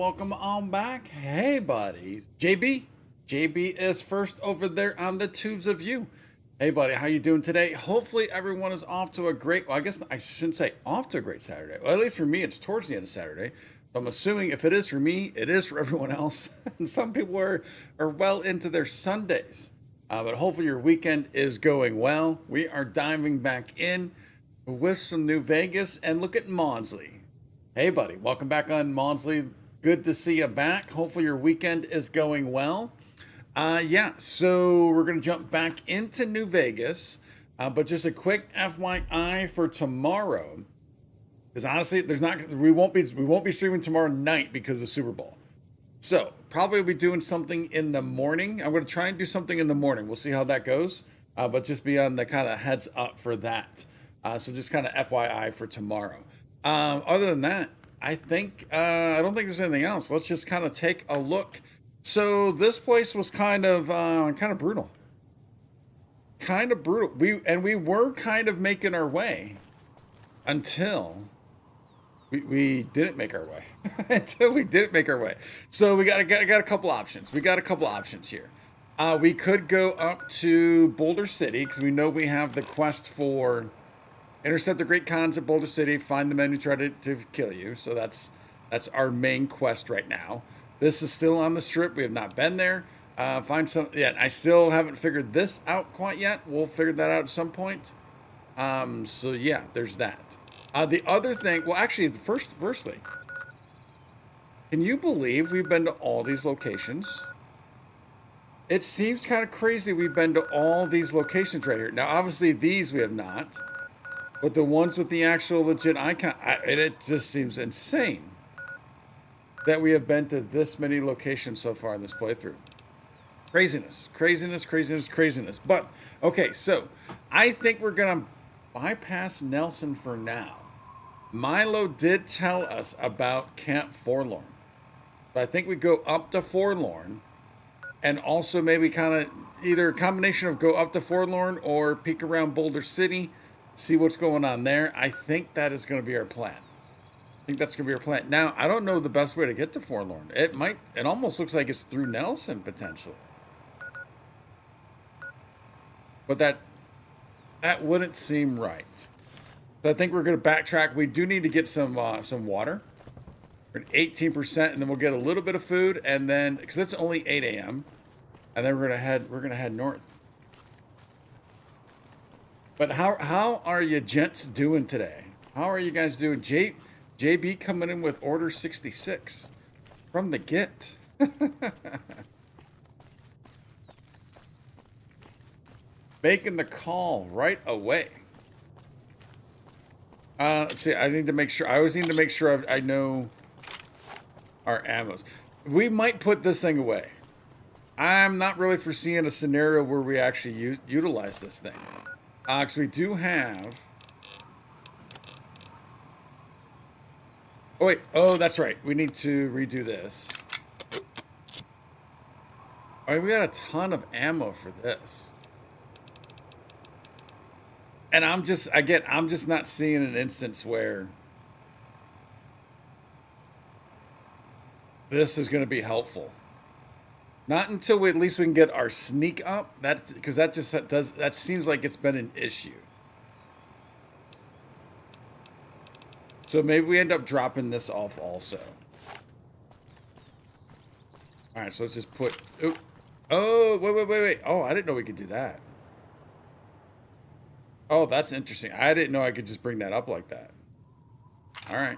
welcome on back. Hey, buddies. JB is first over there on the tubes of you. Hey, buddy, how you doing today? Hopefully everyone is off to a great, well, I guess I shouldn't say off to a great Saturday. Well, at least for me, it's towards the end of Saturday. I'm assuming if it is for me, it is for everyone else. And some people are well into their Sundays. But hopefully your weekend is going well. We are diving back in with some New Vegas, and look at Maudsley. Hey, buddy, welcome back on Maudsley. Good to see you back. Hopefully your weekend is going well. Yeah, so we're going to jump back into New Vegas, but just a quick FYI for tomorrow, because honestly, we won't be streaming tomorrow night because of the Super Bowl. So probably we'll be doing something in the morning. I'm going to try and do something in the morning. We'll see how that goes, but just be on the kind of heads up for that. So just kind of FYI for tomorrow. Other than that, I don't think there's anything else. Let's just kind of take a look. So this place was kind of brutal. Kind of brutal. We were kind of making our way until we didn't make our way. Until we didn't make our way. So we got a couple options. We got a couple options here. We could go up to Boulder City because we know we have the quest for intercept the great cons at Boulder City, find the men who try to kill you. So that's our main quest right now. This is still on the strip. We have not been there. Find some. Yeah, I still haven't figured this out quite yet. We'll figure that out at some point. So yeah, there's that. The other thing, well, actually, firstly, can you believe we've been to all these locations? It seems kind of crazy we've been to all these locations right here. Now, obviously, these we have not. But the ones with the actual legit icon, it just seems insane that we have been to this many locations so far in this playthrough. Craziness. But, okay, so I think we're going to bypass Nelson for now. Milo did tell us about Camp Forlorn. So I think we go up to Forlorn and also maybe kind of either a combination of go up to Forlorn or peek around Boulder City. See what's going on there. I think that is going to be our plan. Now, I don't know the best way to get to Forlorn. It almost looks like it's through Nelson, potentially. But that wouldn't seem right. So I think we're going to backtrack. We do need to get some water. We're at 18%, and then we'll get a little bit of food, and then, because it's only 8 a.m., and then we're going to head north. But how are you gents doing today? How are you guys doing? JB coming in with order 66 from the get. Making the call right away. Let's see. I always need to make sure I know our ammos. We might put this thing away. I'm not really foreseeing a scenario where we actually utilize this thing. Because we do have... Oh, wait. Oh, that's right. We need to redo this. All right, we got a ton of ammo for this. And I'm just not seeing an instance where this is going to be helpful. Not until at least we can get our sneak up. That's because that seems like it's been an issue. So maybe we end up dropping this off also. All right, so let's just put. Oh, wait. Oh, I didn't know we could do that. Oh, that's interesting. I didn't know I could just bring that up like that. All right.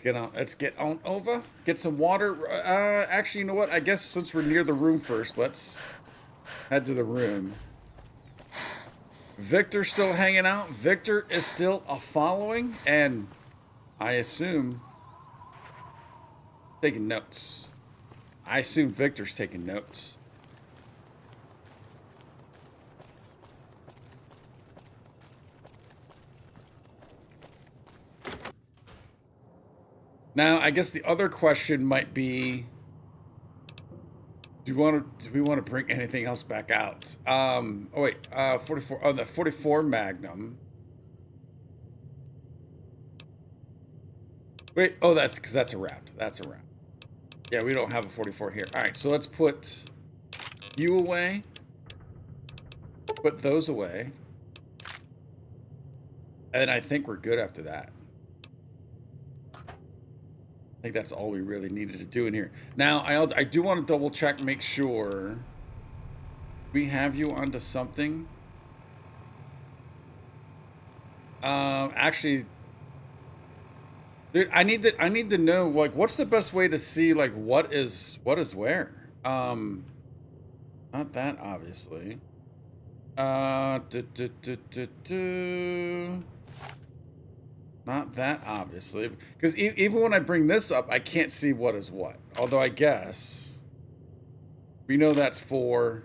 Let's get on over. Get some water. Actually, you know what? I guess since we're near the room first, let's head to the room. Victor's still hanging out. Victor is still following, and I assume taking notes. I assume Victor's taking notes. Now, I guess the other question might be, do we want to bring anything else back out? Oh wait, 44. Oh, the 44 Magnum. Wait, oh, that's because that's a round. That's a round. Yeah, we don't have a 44 here. All right, so let's put you away. Put those away. And I think we're good after that. I think that's all we really needed to do in here. Now, I do want to double check, make sure we have you onto something. Actually, dude, I need to know, like, what's the best way to see, like, what is where. Not that, obviously. Not that, obviously. Because even when I bring this up, I can't see what is what. Although I guess we know that's 4.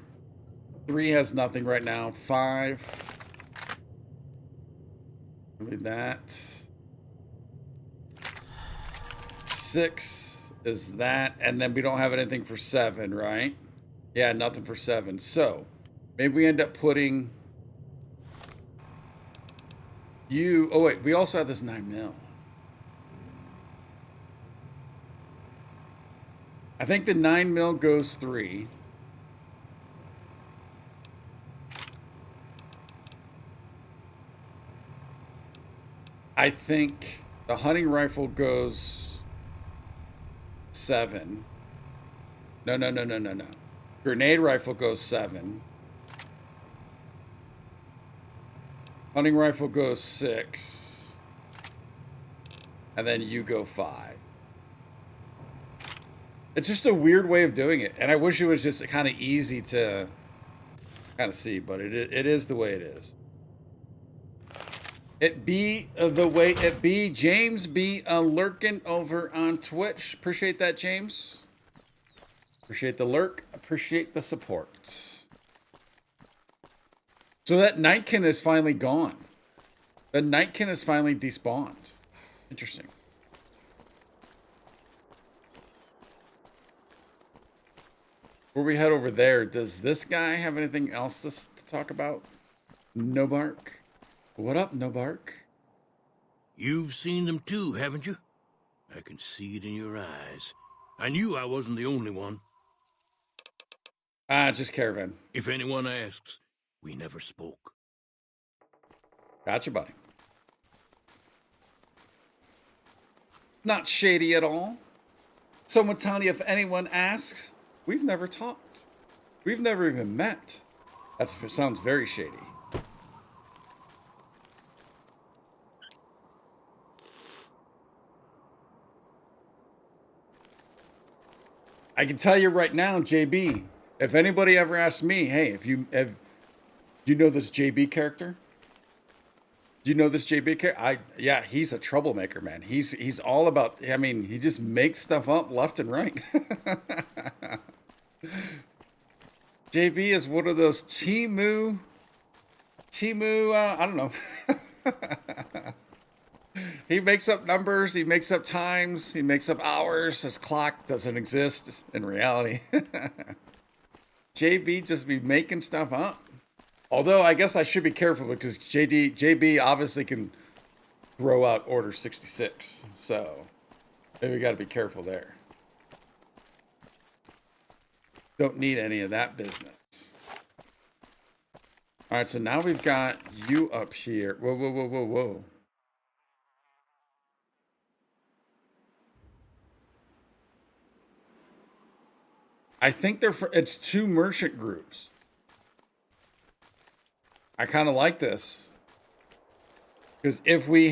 3 has nothing right now. 5. Maybe that. 6 is that. And then we don't have anything for 7, right? Yeah, nothing for 7. So maybe we end up putting you. Oh, wait. We also have this 9mm. I think the 9mm goes 3. I think the hunting rifle goes 7. No. Grenade rifle goes 7. Hunting rifle goes 6. And then you go 5. It's just a weird way of doing it. And I wish it was just kind of easy to kind of see, but it is the way it is. It be the way it be. James be lurking over on Twitch. Appreciate that, James. Appreciate the lurk. Appreciate the support. So that Nightkin is finally gone. The Nightkin is finally despawned. Interesting. Before we head over there, does this guy have anything else to talk about? No bark. What up, No Bark? You've seen them too, haven't you? I can see it in your eyes. I knew I wasn't the only one. Just Caravan. If anyone asks, we never spoke. Gotcha, buddy. Not shady at all. Someone tell you if anyone asks, we've never talked. We've never even met. That sounds very shady. I can tell you right now, JB, if anybody ever asks me, hey, do you know this JB character? Do you know this JB character? Yeah, he's a troublemaker, man. He's all about, I mean, he just makes stuff up left and right. JB is one of those Timu, I don't know. He makes up numbers, he makes up times, he makes up hours. His clock doesn't exist in reality. JB just be making stuff up. Although I guess I should be careful because JB obviously can throw out Order 66. So maybe we got to be careful there. Don't need any of that business. All right, so now we've got you up here. Whoa. I think it's 2 merchant groups. I kind of like this. Because if we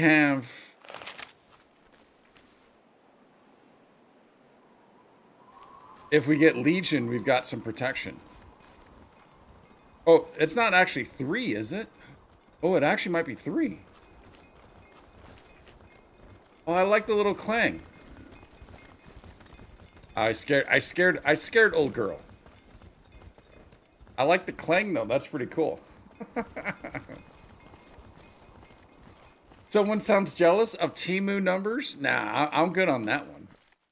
get Legion, we've got some protection. Oh, it's not actually 3, is it? Oh, it actually might be 3. Oh, I like the little clang. I scared old girl. I like the clang though. That's pretty cool. Someone sounds jealous of Timu numbers? Nah, I'm good on that one.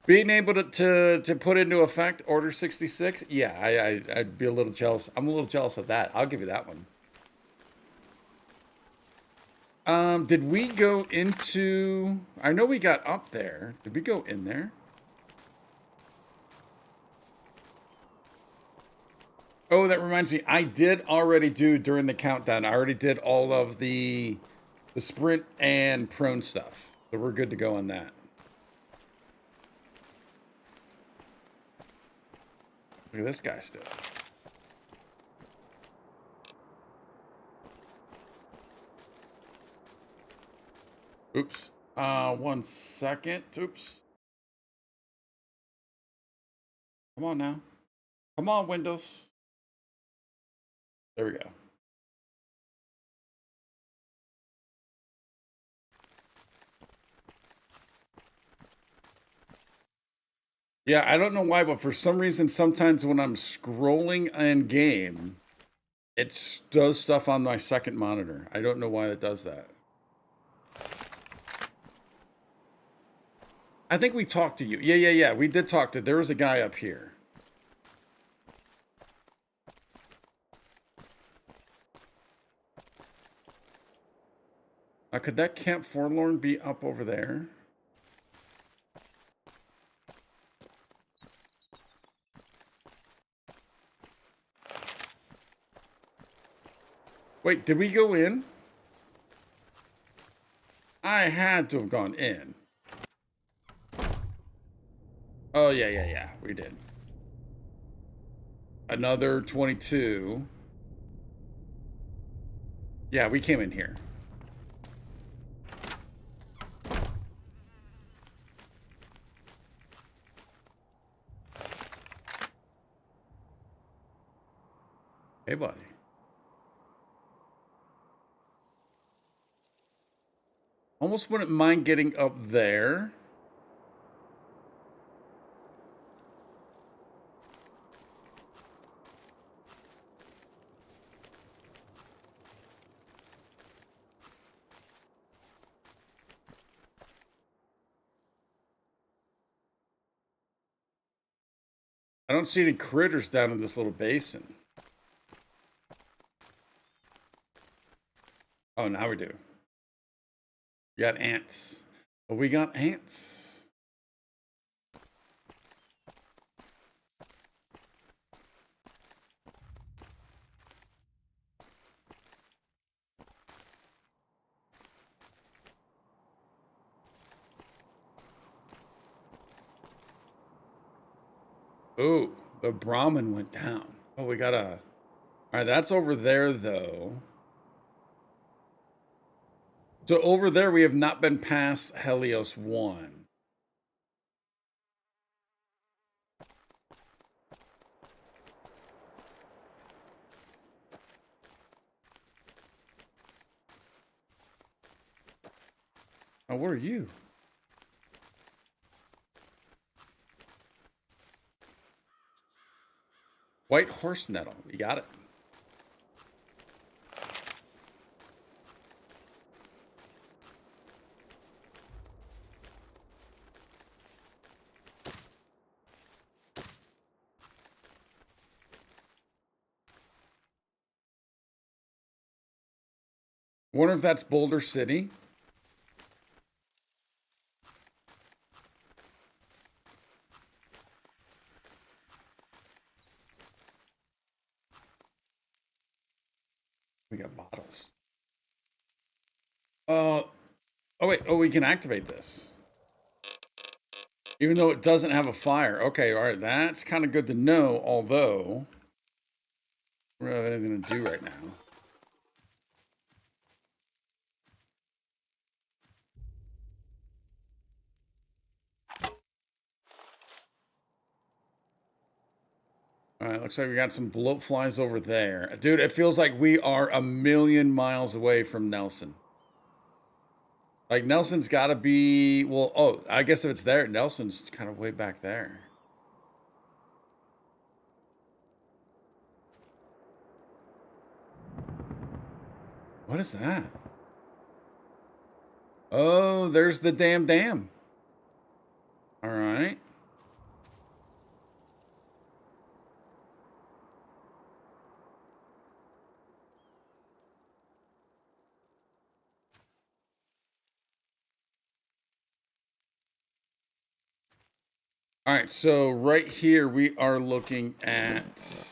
Being able to put into effect Order 66? Yeah, I'd be a little jealous. I'm a little jealous of that. I'll give you that one. Did we go into... I know we got up there. Did we go in there? Oh, that reminds me. I did already do during the countdown. I already did all of the sprint and prone stuff. So we're good to go on that. Look at this guy still. Oops. 1 second. Oops. Come on now. Come on, Windows. There we go. Yeah, I don't know why, but for some reason, sometimes when I'm scrolling in game, it does stuff on my second monitor. I don't know why it does that. I think we talked to you. Yeah. We did talk to... There was a guy up here. Could that Camp Forlorn be up over there? Wait, did we go in? I had to have gone in. Oh, yeah. We did. Another 22. Yeah, we came in here. Hey, buddy. Almost wouldn't mind getting up there. I don't see any critters down in this little basin. Oh, now we do. We got ants. Oh, we got ants. Oh, the Brahmin went down. Oh, we got a... All right, that's over there, though. So over there, we have not been past Helios 1. Oh, where are you? White horse nettle. You got it. Wonder if that's Boulder City. We got bottles. Oh, wait. Oh, we can activate this. Even though it doesn't have a fire. Okay, all right. That's kind of good to know, although we don't have anything to do right now. All right, looks like we got some bloat flies over there. Dude, it feels like we are a million miles away from Nelson. Like, Nelson's got to be... Well, oh, I guess if it's there, Nelson's kind of way back there. What is that? Oh, there's the damn dam. All right. All right, so right here we are looking at...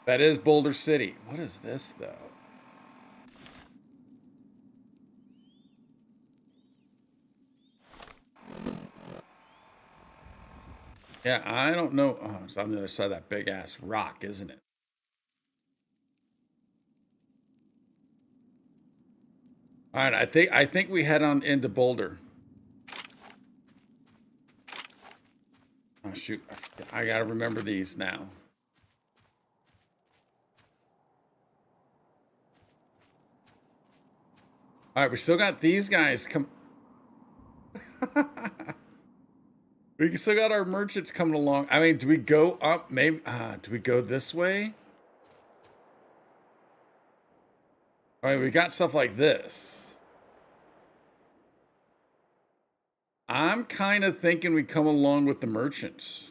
That is Boulder City. What is this, though? Yeah, I don't know. Oh, it's on the other side of that big-ass rock, isn't it? All right, I think we head on into Boulder. Oh, shoot. I got to remember these now. All right, we still got these guys come. We still got our merchants coming along. I mean, do we go up? Maybe. Do we go this way? All right, we got stuff like this. I'm kind of thinking we come along with the merchants.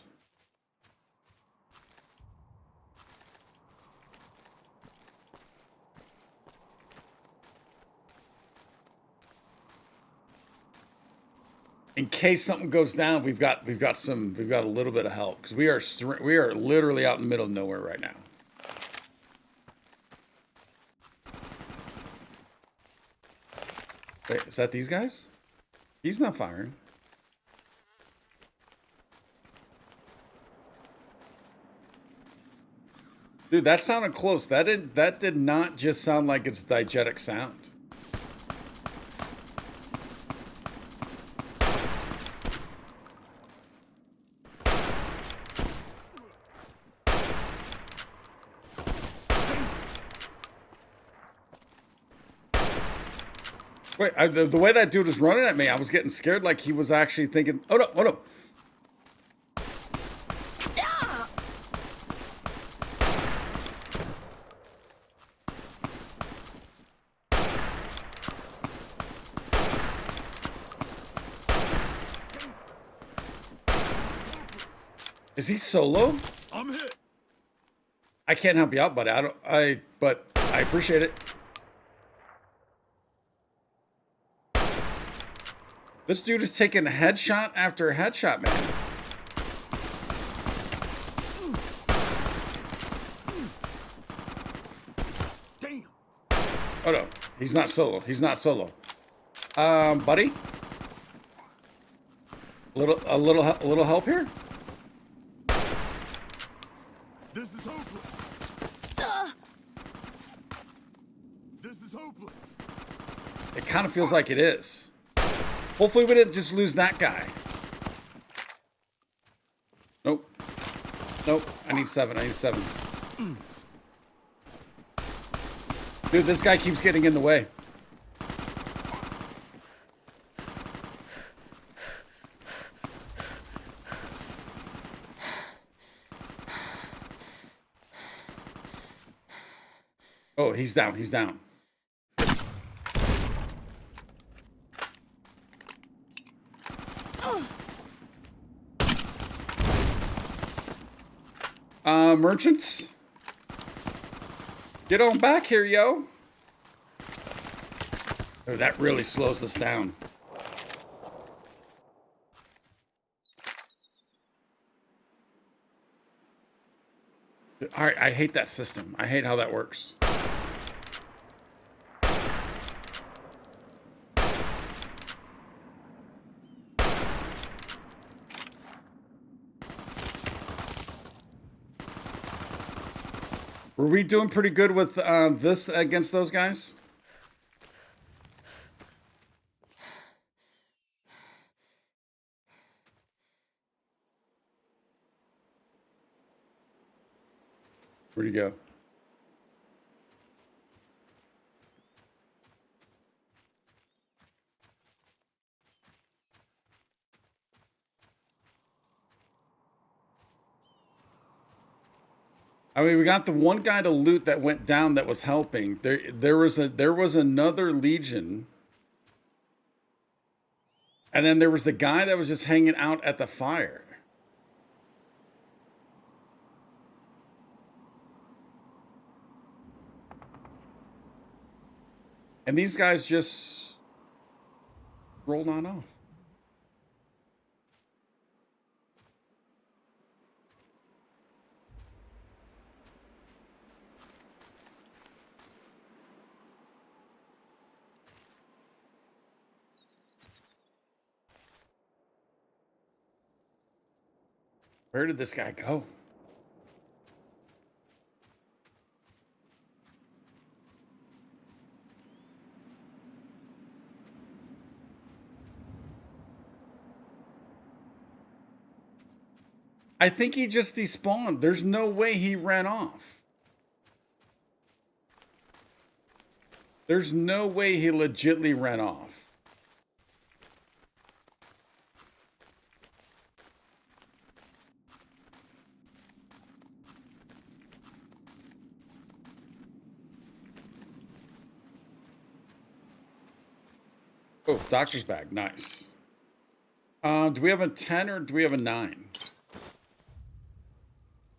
In case something goes down, we've got a little bit of help because we are literally out in the middle of nowhere right now. Wait, is that these guys? He's not firing. Dude, that sounded close. That did not just sound like it's diegetic sound. Wait, the way that dude was running at me, I was getting scared like he was actually thinking, oh no, oh no. Is he solo? I'm hit. I can't help you out, buddy. But I appreciate it. This dude is taking headshot after headshot, man. Damn. Oh no, he's not solo. He's not solo. Buddy, a little help here. This is hopeless. This is hopeless. It kind of feels like it is. Hopefully we didn't just lose that guy. Nope. Nope. I need 7. I need 7. Dude, this guy keeps getting in the way. Oh, he's down. He's down. Merchants? Get on back here, yo. Oh, that really slows us down. All right, I hate that system. I hate how that works. Were we doing pretty good with this against those guys? Where'd he go? I mean, we got the one guy to loot that went down that was helping. There was another Legion. And then there was the guy that was just hanging out at the fire. And these guys just rolled on off. Where did this guy go? I think he just despawned. There's no way he ran off. There's no way he legitimately ran off. Oh, doctor's bag. Nice. Do we have a 10 or do we have a 9?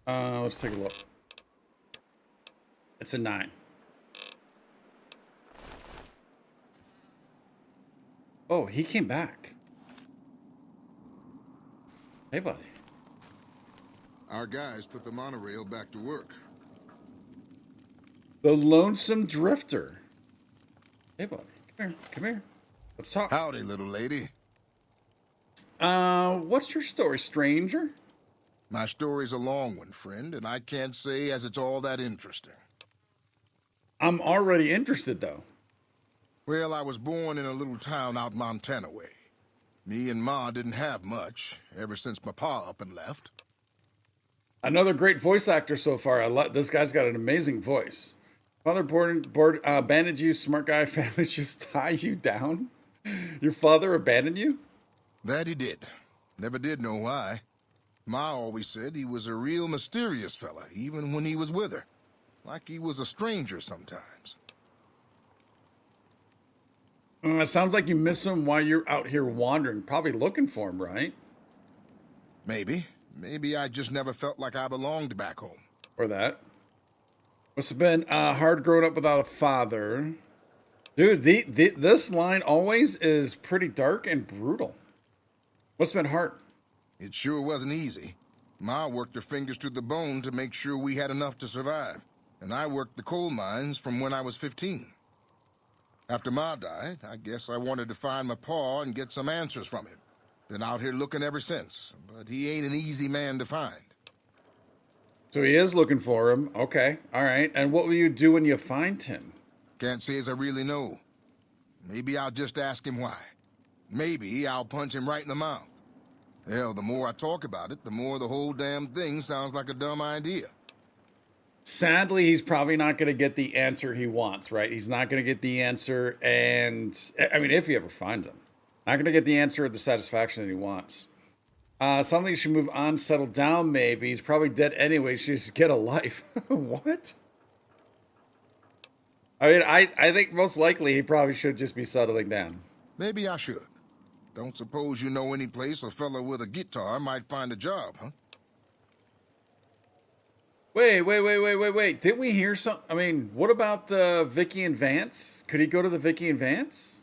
Let's take a look. It's a 9. Oh, he came back. Hey, buddy. Our guys put the monorail back to work. The Lonesome Drifter. Hey, buddy. Come here. Come here. Let's talk. Howdy, little lady. What's your story, stranger? My story's a long one, friend, and I can't say as it's all that interesting. I'm already interested, though. Well, I was born in a little town out Montana way. Me and Ma didn't have much, ever since my pa up and left. Another great voice actor so far. This guy's got an amazing voice. Father abandoned you, smart guy. Families just tie you down. Your father abandoned you? That he did. Never did know why. Ma always said he was a real mysterious fella, even when he was with her. Like he was a stranger sometimes. It sounds like you miss him while you're out here wandering, probably looking for him, right? Maybe. Maybe I just never felt like I belonged back home. Or that. Must have been hard growing up without a father. Dude, this line always is pretty dark and brutal. Must have been hard. It sure wasn't easy. Ma worked her fingers to the bone to make sure we had enough to survive. And I worked the coal mines from when I was 15. After Ma died, I guess I wanted to find my pa and get some answers from him. Been out here looking ever since, but he ain't an easy man to find. So he is looking for him. Okay, all right. And what will you do when you find him? Can't say as I really know. Maybe I'll just ask him why. Maybe I'll punch him right in the mouth. Hell, the more I talk about it, the more the whole damn thing sounds like a dumb idea. Sadly, he's probably not going to get the answer he wants, right? He's not going to get the answer, and I mean, if he ever finds him, not going to get the answer or the satisfaction that he wants. Something you should move on, settle down, maybe. He's probably dead anyway. She should get a life. What? I mean, I think most likely he probably should just be settling down. Maybe I should. Don't suppose you know any place a fella with a guitar might find a job, huh? Wait. Didn't we hear some? I mean, what about the Vicky and Vance? Could he go to the Vicky and Vance?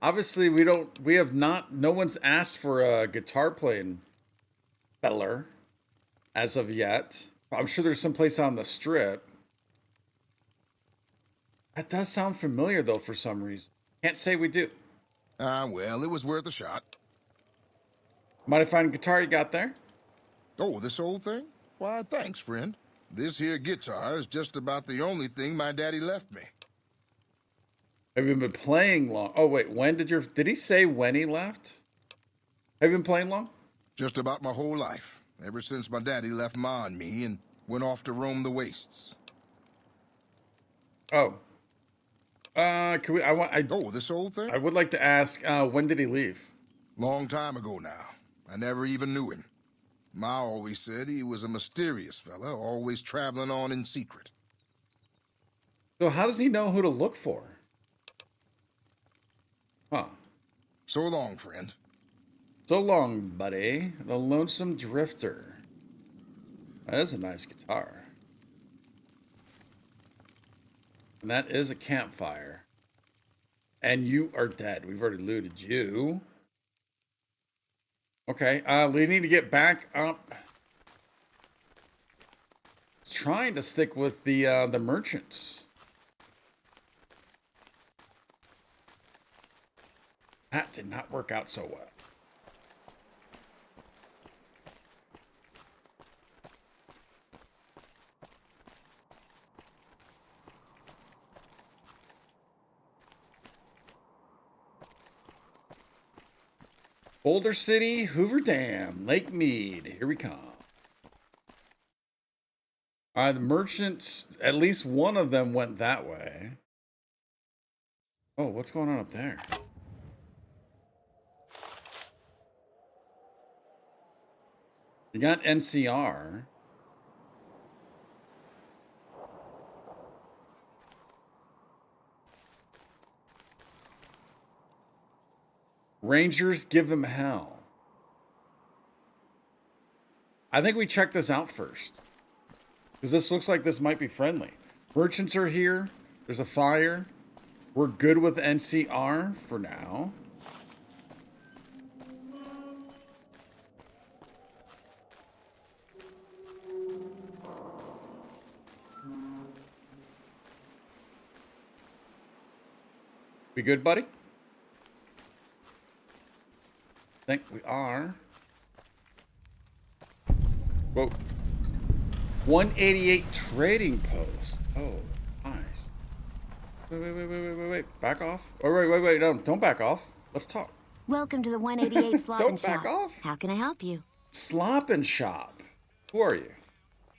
Obviously, no one's asked for a guitar playing feller as of yet. I'm sure there's some place on the strip. That does sound familiar, though, for some reason. Can't say we do. Well, it was worth a shot. Might I find a guitar you got there? Oh, this old thing? Why, thanks, friend. This here guitar is just about the only thing my daddy left me. Have you been playing long? Oh, wait, did he say when he left? Have you been playing long? Just about my whole life. Ever since my daddy left Ma and me and went off to roam the wastes. Oh. This old thing? I would like to ask, when did he leave? Long time ago now. I never even knew him. Ma always said he was a mysterious fella, always traveling on in secret. So how does he know who to look for? Huh. So long, friend. So long, buddy. The Lonesome Drifter. That is a nice guitar. And that is a campfire. And you are dead. We've already looted you. Okay, we need to get back up. Trying to stick with the merchants. That did not work out so well. Boulder City, Hoover Dam, Lake Mead. Here we come. The merchants, at least one of them went that way. Oh, what's going on up there? You got NCR. Rangers give them hell. I think we check this out first. Because this looks like this might be friendly. Merchants are here. There's a fire. We're good with NCR for now. We good, buddy? Think we are. Whoa. 188 trading post. Oh, nice. Wait. Back off. Oh, wait. No, don't back off. Let's talk. Welcome to the 188 Slop and Shop. Don't back off. How can I help you? Slop and Shop. Who are you?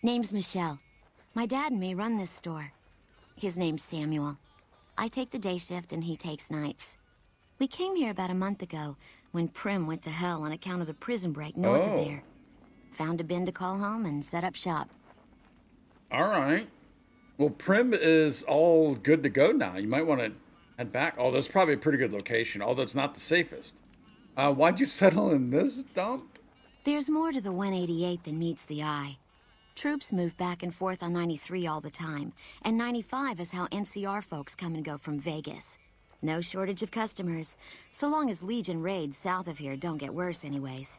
Name's Michelle. My dad and me run this store. His name's Samuel. I take the day shift and he takes nights. We came here about a month ago when Prim went to hell on account of the prison break north of there. Found a bin to call home and set up shop. All right. Well, Prim is all good to go now. You might want to head back. Oh, that's probably a pretty good location, although it's not the safest. Why'd you settle in this dump? There's more to the 188 than meets the eye. Troops move back and forth on 93 all the time, and 95 is how NCR folks come and go from Vegas. No shortage of customers, so long as Legion raids south of here don't get worse anyways.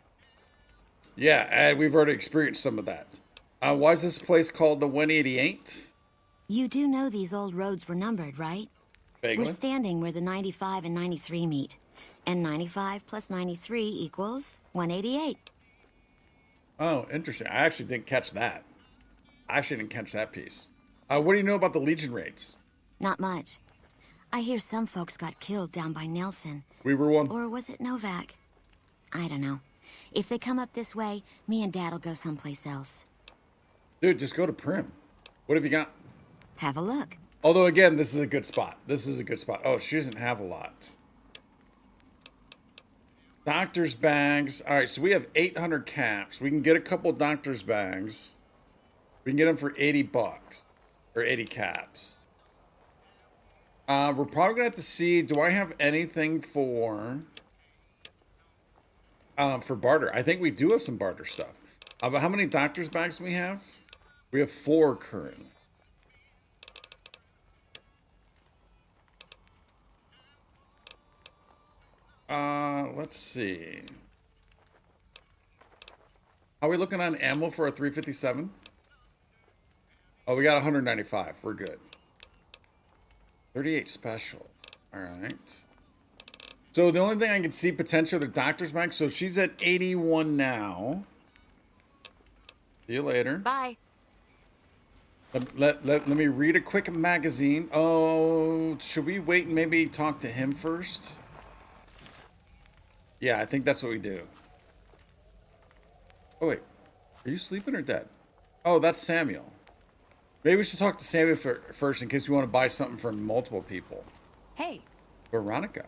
Yeah, and we've already experienced some of that. Why is this place called the 188? You do know these old roads were numbered, right? Vaguely. We're standing where the 95 and 93 meet. And 95 plus 93 equals 188. Oh, interesting. I actually didn't catch that. I actually didn't catch that piece. What do you know about the Legion raids? Not much. I hear some folks got killed down by Nelson. We were one. Or was it Novak? I don't know. If they come up this way, me and Dad'll go someplace else. Dude, just go to Prim. What have you got? Have a look. Although, again, this is a good spot. Oh, she doesn't have a lot. Doctor's bags. All right, so we have 800 caps. We can get a couple doctor's bags. We can get them for 80 bucks. Or 80 caps. We're probably going to have to see, do I have anything for barter? I think we do have some barter stuff. But how many doctor's bags do we have? We have 4 currently. Let's see. How are we looking on ammo for a 357? Oh, we got 195. We're good. 38 special. All right. So the only thing I can see potential the doctor's bag. So she's at 81 now. See you later. Bye. Let me read a quick magazine. Oh, should we wait and maybe talk to him first? Yeah, I think that's what we do. Oh, wait. Are you sleeping or dead? Oh, that's Samuel. Maybe we should talk to Samuel first in case we want to buy something from multiple people. Hey. Veronica.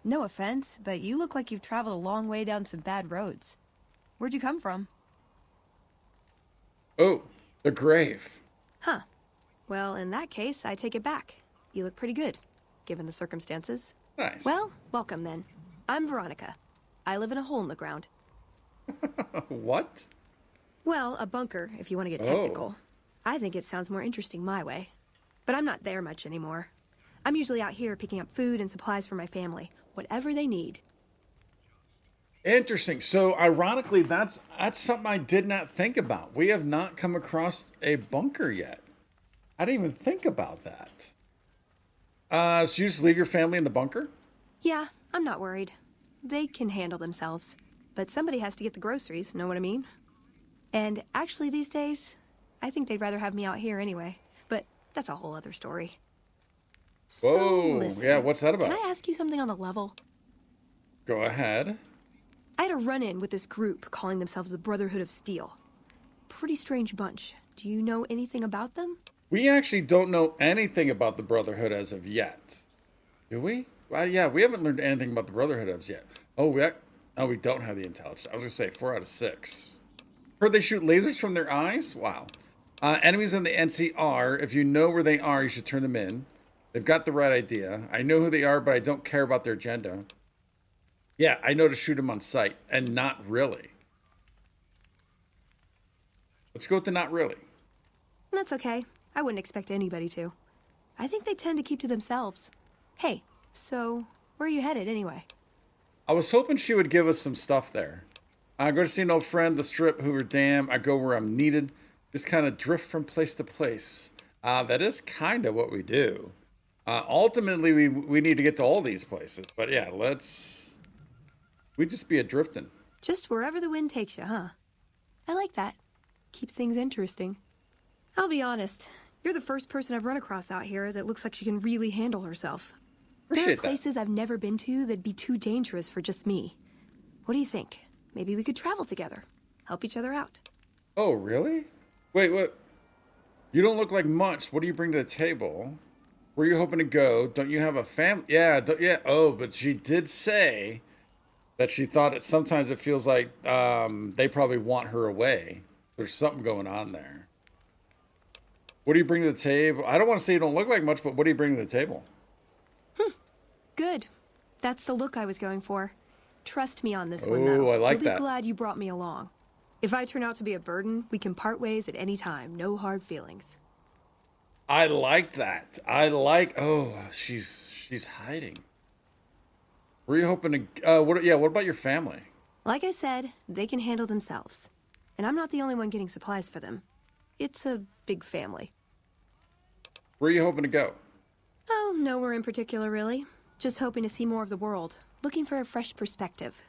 No offense, but you look like you've traveled a long way down some bad roads. Where'd you come from? Oh, the grave. Huh. Well, in that case, I take it back. You look pretty good, given the circumstances. Nice. Well, welcome then. I'm Veronica. I live in a hole in the ground. What? Well, a bunker, if you want to get technical. I think it sounds more interesting my way. But I'm not there much anymore. I'm usually out here picking up food and supplies for my family, whatever they need. Interesting. So, ironically, that's something I did not think about. We have not come across a bunker yet. I didn't even think about that. So you just leave your family in the bunker? Yeah, I'm not worried. They can handle themselves. But somebody has to get the groceries, know what I mean? And actually these days, I think they'd rather have me out here anyway. But that's a whole other story. Whoa, So, listen, yeah, what's that about? Can I ask you something on the level? Go ahead. I had a run-in with this group calling themselves the Brotherhood of Steel. Pretty strange bunch. Do you know anything about them? We actually don't know anything about the Brotherhood as of yet. Do we? Well, yeah, we haven't learned anything about the Brotherhood as yet. Oh, we don't have the intelligence. I was going to say 4 out of 6. Heard they shoot lasers from their eyes? Wow. Enemies in the NCR, if you know where they are, you should turn them in. They've got the right idea. I know who they are, but I don't care about their agenda. Yeah, I know to shoot them on sight, and not really. Let's go with the not really. That's okay. I wouldn't expect anybody to. I think they tend to keep to themselves. Hey, so where are you headed anyway? I was hoping she would give us some stuff there. I go to see an old friend, the Strip, Hoover Dam. I go where I'm needed. Just kind of drift from place to place. That is kind of what we do. Ultimately, we need to get to all these places. But yeah, we just be a-drifting. Just wherever the wind takes you, huh? I like that. Keeps things interesting. I'll be honest. You're the first person I've run across out here that looks like she can really handle herself. There are places I've never been to that'd be too dangerous for just me. What do you think? Maybe we could travel together. Help each other out. Oh, really? Wait, what? You don't look like much. What do you bring to the table? Where are you hoping to go? Don't you have a family? Yeah, yeah. Oh, but she did say that she thought it sometimes it feels like they probably want her away. There's something going on there. What do you bring to the table? I don't want to say you don't look like much, but what do you bring to the table? Good. That's the look I was going for. Trust me on this one, though. Oh, I like You'll that. be glad you brought me along. If I turn out to be a burden, we can part ways at any time. No hard feelings. I like that. Oh, she's hiding. Were you hoping to? What about your family? Like I said, they can handle themselves. And I'm not the only one getting supplies for them. It's a big family. Where are you hoping to go? Oh, nowhere in particular, really. Just hoping to see more of the world. Looking for a fresh perspective.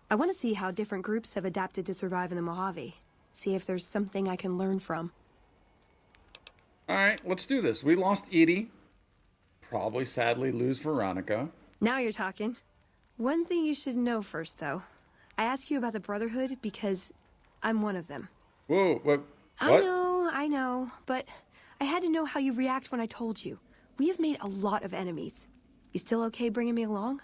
I want to see how different groups have adapted to survive in the Mojave. See if there's something I can learn from. All right, let's do this. We lost Edie. Probably, sadly, lose Veronica. Now you're talking. One thing you should know first, though. I ask you about the Brotherhood because I'm one of them. Whoa, what? I know, but I had to know how you react when I told you. We have made a lot of enemies. You still okay bringing me along?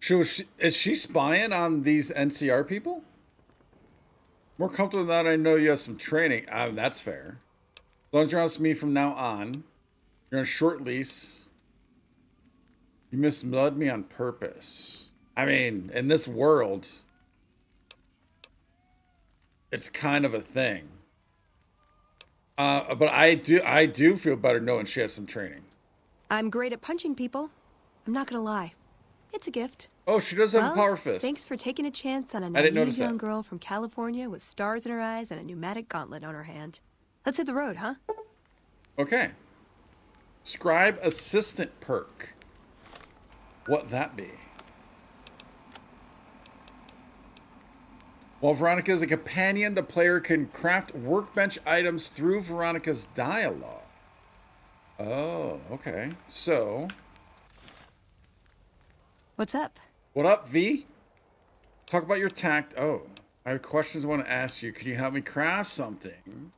Is she spying on these NCR people? More comfortable than that, I know you have some training. That's fair. As long as you're honest with me from now on, you're on a short lease. You misled me on purpose. I mean, in this world, it's kind of a thing. But I do feel better knowing she has some training. I'm great at punching people. I'm not gonna lie. It's a gift. Oh, she does have a power fist. Thanks for taking a chance on a I didn't naive notice young that. girl from California with stars in her eyes and a pneumatic gauntlet on her hand. Let's hit the road, huh? Okay. Scribe assistant perk. What that be? While Veronica is a companion, the player can craft workbench items through Veronica's dialogue. Oh, okay. So, What's up? what up, V? Talk about your tact. Oh, I have questions I want to ask you. Can you help me craft something?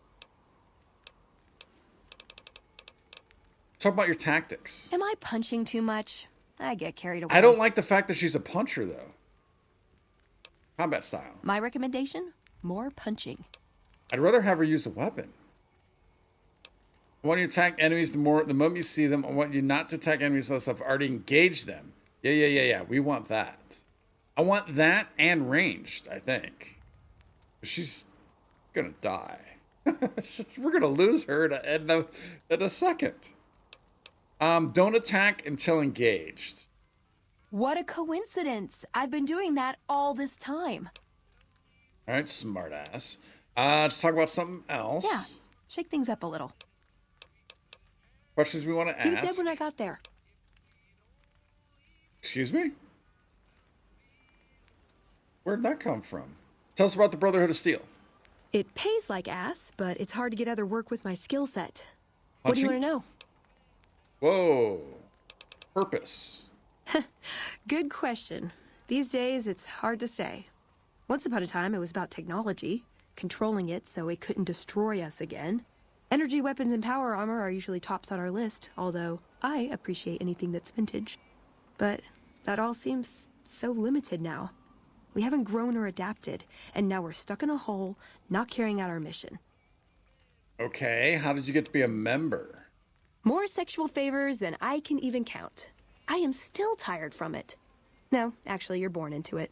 Talk about your tactics. Am I punching too much? I get carried away. I don't like the fact that she's a puncher, though. Combat style. My recommendation? More punching. I'd rather have her use a weapon. I want you to attack enemies the moment you see them. I want you not to attack enemies unless I've already engaged them. Yeah. We want that. I want that and ranged, I think. She's gonna die. We're gonna lose her in a second. Don't attack until engaged. What a coincidence. I've been doing that all this time. All right, smartass. Let's talk about something else. Yeah, shake things up a little. Questions we want to He was ask. dead when I got there. Excuse me? Where'd that come from? Tell us about the Brotherhood of Steel. It pays like ass, but it's hard to get other work with my skill set. What do you want to know? Whoa. Purpose. Good question. These days, it's hard to say. Once upon a time, it was about technology, controlling it so it couldn't destroy us again. Energy weapons and power armor are usually tops on our list, although I appreciate anything that's vintage. But that all seems so limited now. We haven't grown or adapted, and now we're stuck in a hole, not carrying out our mission. Okay, how did you get to be a member? More sexual favors than I can even count. I am still tired from it. No, actually, you're born into it.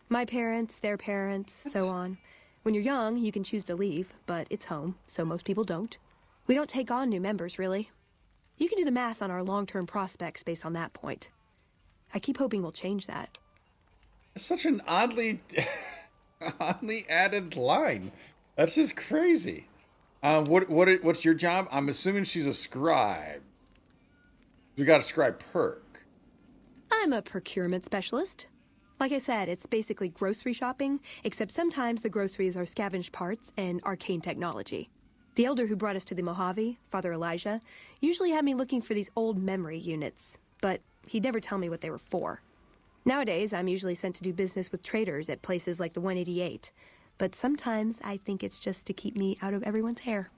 My parents, their parents, so on. When you're young, you can choose to leave, but it's home, so most people don't. We don't take on new members, really. You can do the math on our long-term prospects based on that point. I keep hoping we'll change that. It's such an oddly added line. That's just crazy. What's your job? I'm assuming she's a scribe. You got a scribe perk. I'm a procurement specialist. Like I said, it's basically grocery shopping, except sometimes the groceries are scavenged parts and arcane technology. The elder who brought us to the Mojave, Father Elijah, usually had me looking for these old memory units, but he'd never tell me what they were for. Nowadays, I'm usually sent to do business with traders at places like the 188, but sometimes I think it's just to keep me out of everyone's hair.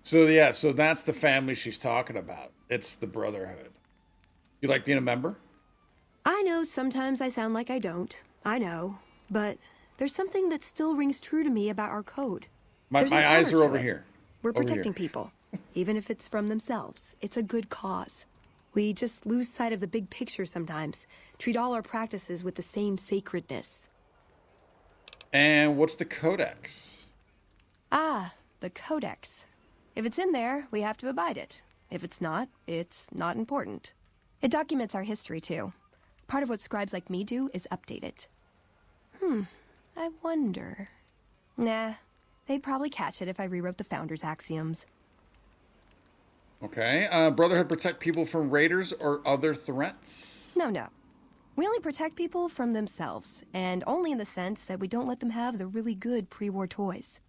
So yeah, so that's the family she's talking about. It's the Brotherhood. You like being a member? I know sometimes I sound like I don't. I know. But there's something that still rings true to me about our code. My eyes are over here. We're Over protecting here. people, even if it's from themselves. It's a good cause. We just lose sight of the big picture sometimes. Treat all our practices with the same sacredness. And what's the codex? Ah, the codex. If it's in there, we have to abide it. If it's not not important. It documents our history, too. Part of what scribes like me do is update it. I wonder... Nah, they'd probably catch it if I rewrote the Founder's axioms. Okay. Brotherhood protect people from raiders or other threats? No. We only protect people from themselves, and only in the sense that we don't let them have the really good pre-war toys.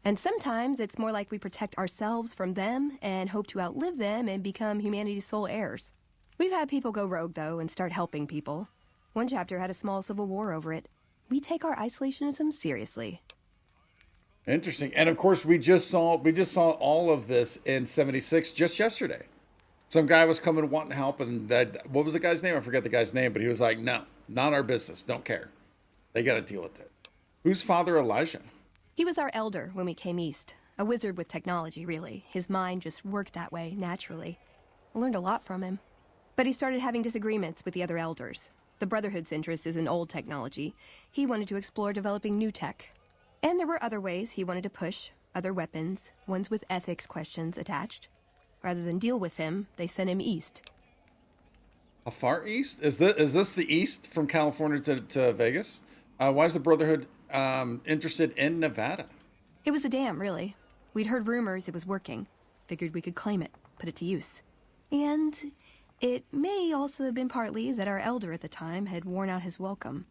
And sometimes it's more like we protect ourselves from them and hope to outlive them and become humanity's sole heirs. We've had people go rogue, though, and start helping people. One chapter had a small civil war over it. We take our isolationism seriously. Interesting. And of course, we just saw all of this in 76 just yesterday. Some guy was coming wanting help, and what was the guy's name? I forget the guy's name, but he was like, no, not our business. Don't care. They got to deal with it. Who's Father Elijah? He was our elder when we came east. A wizard with technology, really. His mind just worked that way, naturally. I learned a lot from him. But he started having disagreements with the other elders. The Brotherhood's interest is in old technology. He wanted to explore developing new tech. And there were other ways he wanted to push, other weapons, ones with ethics questions attached. Rather than deal with him, they sent him east. How far east? Is this the east from California to Vegas? Why is the Brotherhood interested in Nevada? It was a dam, really. We'd heard rumors it was working. Figured we could claim it, put it to use. And it may also have been partly that our elder at the time had worn out his welcome.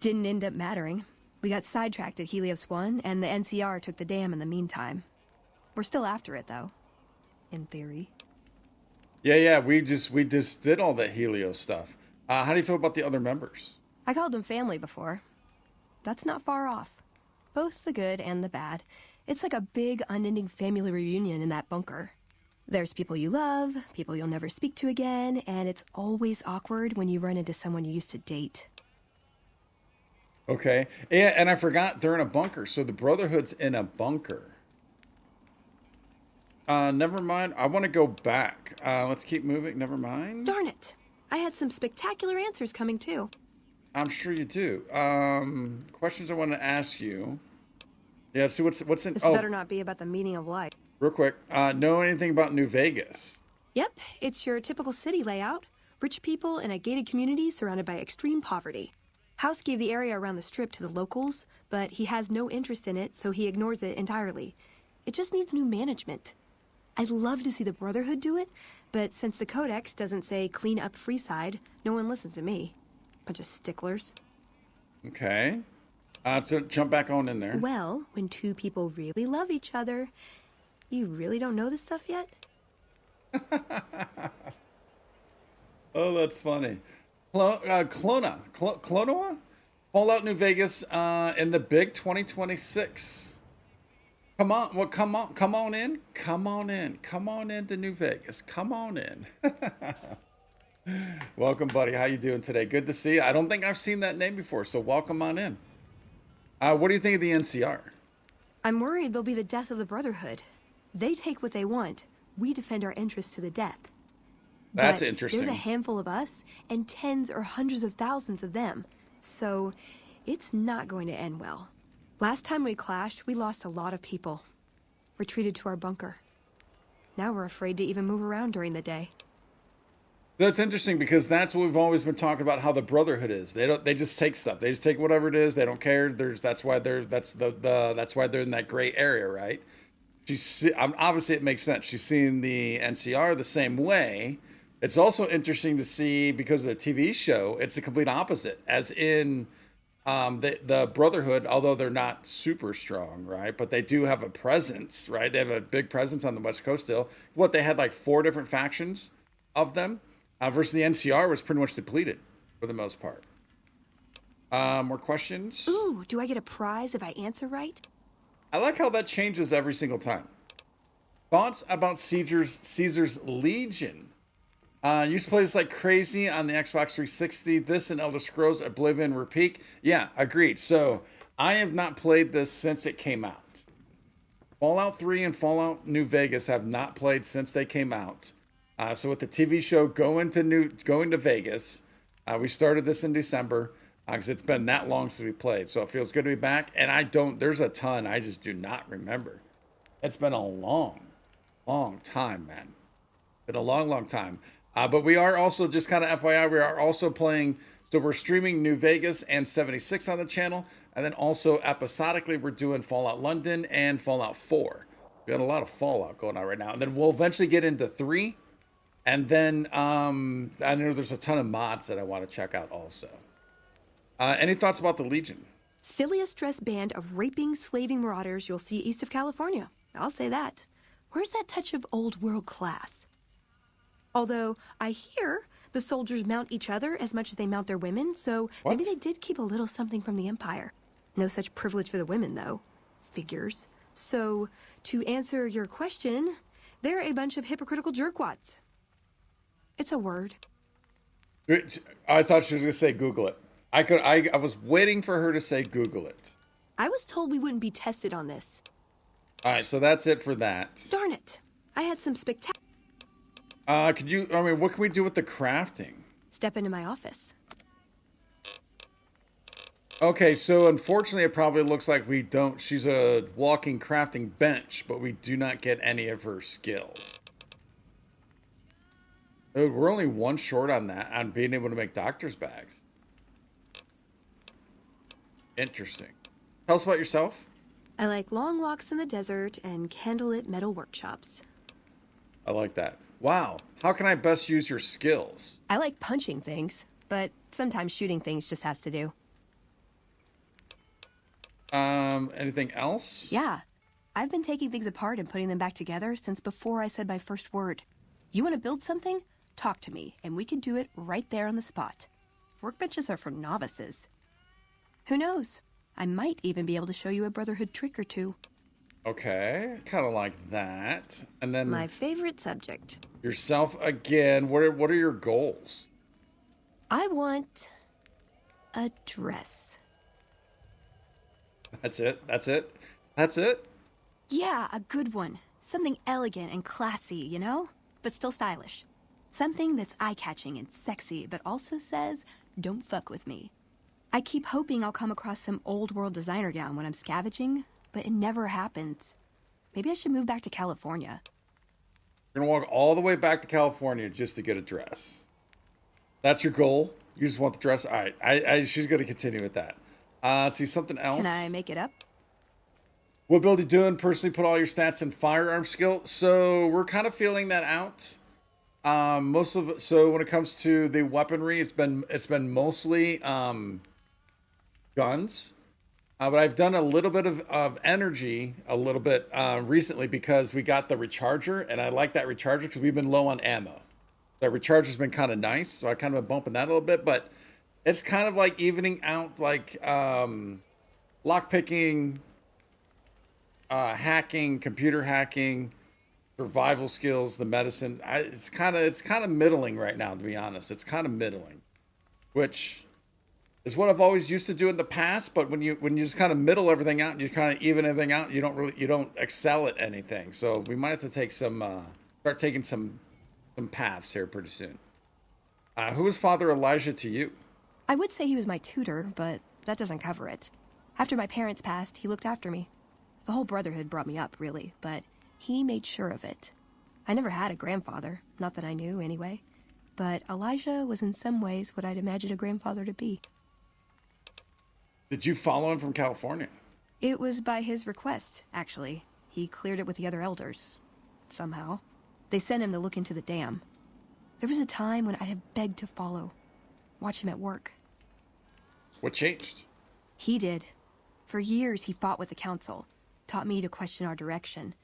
Didn't end up mattering. We got sidetracked at Helios 1, and the NCR took the dam in the meantime. We're still after it, though. In theory. Yeah, we just did all that Helios stuff. How do you feel about the other members? I called them family before. That's not far off. Both the good and the bad. It's like a big, unending family reunion in that bunker. There's people you love, people you'll never speak to again, and it's always awkward when you run into someone you used to date. Okay. Yeah, and I forgot they're in a bunker. So the Brotherhood's in a bunker. Never mind. I want to go back. Let's keep moving. Never mind. Darn it. I had some spectacular answers coming, too. I'm sure you do. Questions I want to ask you. Yeah, see what's in... This better not be about the meaning of life. Real quick. Know anything about New Vegas? Yep, it's your typical city layout. Rich people in a gated community surrounded by extreme poverty. House gave the area around the strip to the locals, but he has no interest in it, so he ignores it entirely. It just needs new management. I'd love to see the Brotherhood do it, but since the Codex doesn't say clean up Freeside, no one listens to me. Bunch of sticklers. Okay. So jump back on in there. Well, when two people really love each other, you really don't know this stuff yet? Oh, that's funny. Clonoa? Fallout New Vegas in the big 2026. Come on, well, come on in to New Vegas. Come on in. Welcome, buddy. How you doing today? Good to see you. I don't think I've seen that name before, so welcome on in. What do you think of the NCR? I'm worried they'll be the death of the Brotherhood. They take what they want. We defend our interests to the death. That's But interesting. There's a handful of us and tens or hundreds of thousands of them. So it's not going to end well. Last time we clashed, we lost a lot of people. Retreated to our bunker. Now we're afraid to even move around during the day. That's interesting because that's what we've always been talking about. How the Brotherhood is. They just take stuff. They just take whatever it is. They don't care. That's why they're in that gray area, right? Obviously it makes sense. She's seeing the NCR the same way. It's also interesting to see because of the TV show. It's the complete opposite, as in the Brotherhood. Although they're not super strong, right? But they do have a presence, right? They have a big presence on the West Coast still. They had like 4 different factions of them. Versus the NCR was pretty much depleted for the most part. More questions? Ooh, do I get a prize if I answer right? I like how that changes every single time. Thoughts about Caesar's Legion? Used to play this like crazy on the Xbox 360. This and Elder Scrolls Oblivion were peak. Yeah, agreed. So I have not played this since it came out. Fallout 3 and Fallout New Vegas have not played since they came out. So with the TV show going to Vegas, we started this in December because it's been that long since we played. So it feels good to be back. And there's a ton I just do not remember. It's been a long time, man. Been a long time. But we are also, just kind of FYI, we are also playing. So we're streaming New Vegas and 76 on the channel. And then also episodically, we're doing Fallout London and Fallout 4. We got a lot of Fallout going on right now. And then we'll eventually get into 3. And then I know there's a ton of mods that I want to check out also. Any thoughts about the Legion? Silliest dressed band of raping, slaving marauders you'll see east of California. I'll say that. Where's that touch of old world class? Although I hear the soldiers mount each other as much as they mount their women, so maybe they did keep a little something from the Empire. No such privilege for the women, though. Figures. So, to answer your question, they're a bunch of hypocritical jerkwads. It's a word. I thought she was going to say Google it. I was waiting for her to say Google it. I was told we wouldn't be tested on this. All right, so that's it for that. Darn it. I had some spectacular... What can we do with the crafting? Step into my office. Okay, so unfortunately it probably looks like we don't... She's a walking crafting bench, but we do not get any of her skills. We're only 1 short on that, on being able to make doctor's bags. Interesting. Tell us about yourself. I like long walks in the desert and candlelit metal workshops. I like that. Wow. How can I best use your skills? I like punching things, but sometimes shooting things just has to do. Anything else? Yeah. I've been taking things apart and putting them back together since before I said my first word. You want to build something? Talk to me, and we can do it right there on the spot. Workbenches are for novices. Who knows? I might even be able to show you a Brotherhood trick or 2. Okay, kind of like that. And then My favorite subject. yourself again. What are your goals? I want a dress. That's it. That's it. That's it. Yeah, a good one. Something elegant and classy, you know? But still stylish. Something that's eye-catching and sexy, but also says, don't fuck with me. I keep hoping I'll come across some old-world designer gown when I'm scavenging, but it never happens. Maybe I should move back to California. You're gonna walk all the way back to California just to get a dress. That's your goal? You just want the dress? All right. She's gonna continue with that. See something else? Can I make it up? What build you doing? Personally, put all your stats in firearm skill. So we're kind of feeling that out. So when it comes to the weaponry, it's been mostly guns. But I've done a little bit of energy recently because we got the recharger, and I like that recharger because we've been low on ammo. That recharger's been kind of nice, so I kind of been bumping that a little bit. But it's kind of like evening out like lock picking, hacking, computer hacking, survival skills, the medicine. It's kind of middling right now, to be honest. It's kind of middling, which is what I've always used to do in the past. But when you just kind of middle everything out and you kind of even everything out, you don't excel at anything. So we might have to take start taking some paths here pretty soon. Who was Father Elijah to you? I would say he was my tutor, but that doesn't cover it. After my parents passed, he looked after me. The whole brotherhood brought me up, really, but he made sure of it. I never had a grandfather, not that I knew anyway, but Elijah was in some ways what I'd imagined a grandfather to be. Did you follow him from California? It was by his request, actually. He cleared it with the other elders. Somehow. They sent him to look into the dam. There was a time when I'd have begged to follow. Watch him at work. What changed? He did. For years, he fought with the council, taught me to question our direction.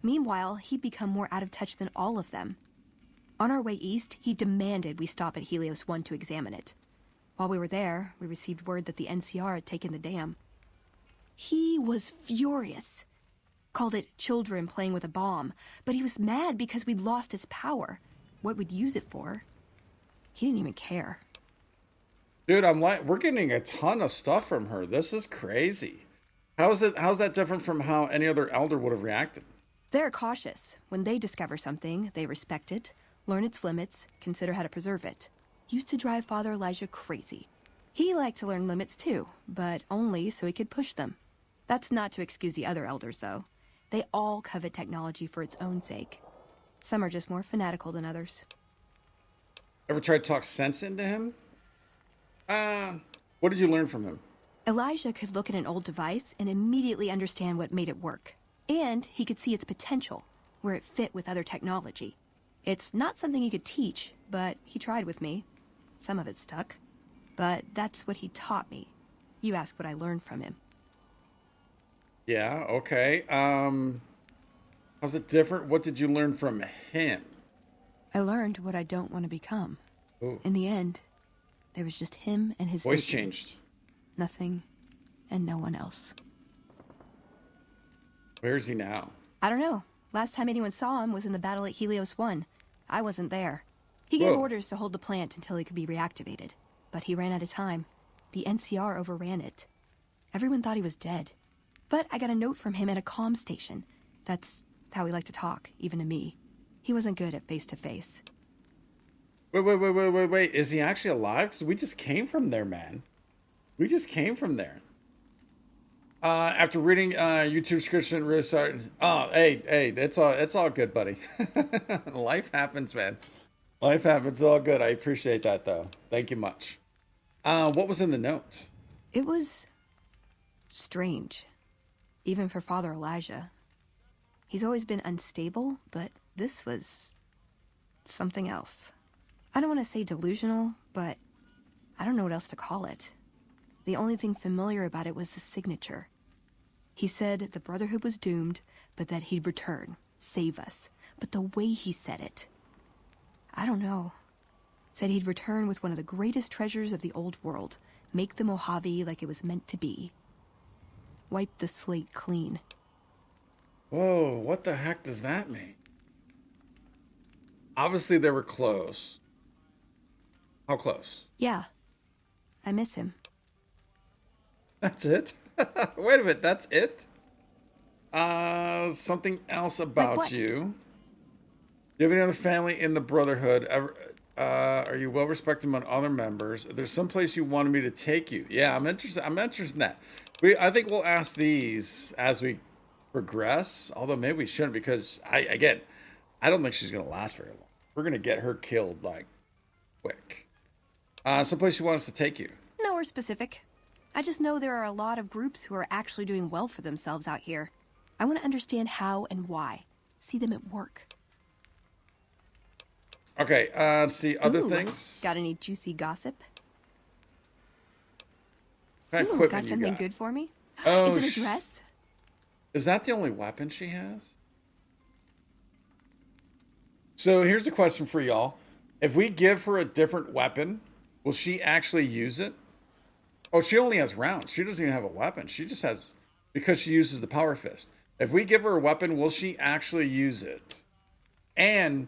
Meanwhile, he'd become more out of touch than all of them. On our way east, he demanded we stop at Helios 1 to examine it. While we were there, we received word that the NCR had taken the dam. He was furious. Called it children playing with a bomb, but he was mad because we'd lost his power. What we'd use it for. He didn't even care. Dude, we're getting a ton of stuff from her. This is crazy. How's that different from how any other elder would have reacted? They're cautious. When they discover something, they respect it, learn its limits, consider how to preserve it. Used to drive Father Elijah crazy. He liked to learn limits too, but only so he could push them. That's not to excuse the other elders, though. They all covet technology for its own sake. Some are just more fanatical than others. Ever tried to talk sense into him? What did you learn from him? Elijah could look at an old device and immediately understand what made it work. And he could see its potential, where it fit with other technology. It's not something he could teach, but he tried with me. Some of it stuck. But that's what he taught me. You ask what I learned from him. Yeah, okay. How's it different? What did you learn from him? I learned what I don't want to become. Ooh. In the end, there was just him and his Voice vision. changed. Nothing and no one else. Where is he now? I don't know. Last time anyone saw him was in the battle at Helios 1. I wasn't there. He gave Whoa. orders to hold the plant until he could be reactivated. But he ran out of time. The NCR overran it. Everyone thought he was dead. But I got a note from him at a comm station. That's how he liked to talk, even to me. He wasn't good at face-to-face. Wait. Is he actually alive? Because we just came from there, man. We just came from there. After reading YouTube description, really sorry. Oh, hey, it's all good, buddy. Life happens, man. Life happens. All good. I appreciate that, though. Thank you much. What was in the note? It was strange. Even for Father Elijah. He's always been unstable, but this was something else. I don't want to say delusional, but I don't know what else to call it. The only thing familiar about it was the signature. He said the Brotherhood was doomed, but that he'd return, save us. But the way he said it, I don't know. Said he'd return with one of the greatest treasures of the old world, make the Mojave like it was meant to be. Wipe the slate clean. Whoa, what the heck does that mean? Obviously, they were close. How close? Yeah. I miss him. That's it? Wait a minute, that's it? Something else about what? you. Do you have any other family in the Brotherhood? Are you well respected among other members? There's some place you wanted me to take you. Yeah, I'm interested in that. I think we'll ask these as we progress, although maybe we shouldn't, because I don't think she's gonna last very long. We're gonna get her killed like quick. Someplace you want us to take you. Nowhere specific. I just know there are a lot of groups who are actually doing well for themselves out here. I want to understand how and why. See them at work. Okay, let's see other Ooh, things. Got any juicy gossip? What kind of Ooh, equipment got you something got? good for me? Oh, Is it a dress? Is that the only weapon she has? So here's the question for y'all. If we give her a different weapon, Will she actually use it? Oh, she only has rounds. She doesn't even have a weapon. She just has, because she uses the power fist. If we give her a weapon, will she actually use it? And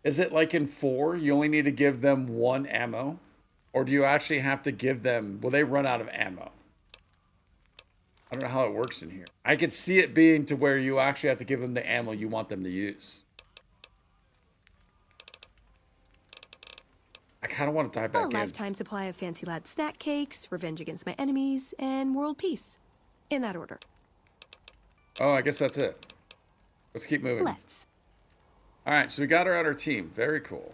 is it like in 4, you only need to give them 1 ammo? Or do you actually have to give them, will they run out of ammo? I don't know how it works in here. I could see it being to where you actually have to give them the ammo you want them to use. I kind of want to dive back A in. lifetime supply of Fancy Lad snack cakes, Revenge Against My Enemies, and World Peace. In that order. Oh, I guess that's it. Let's keep moving. Let's. All right, so we got her on our team. Very cool.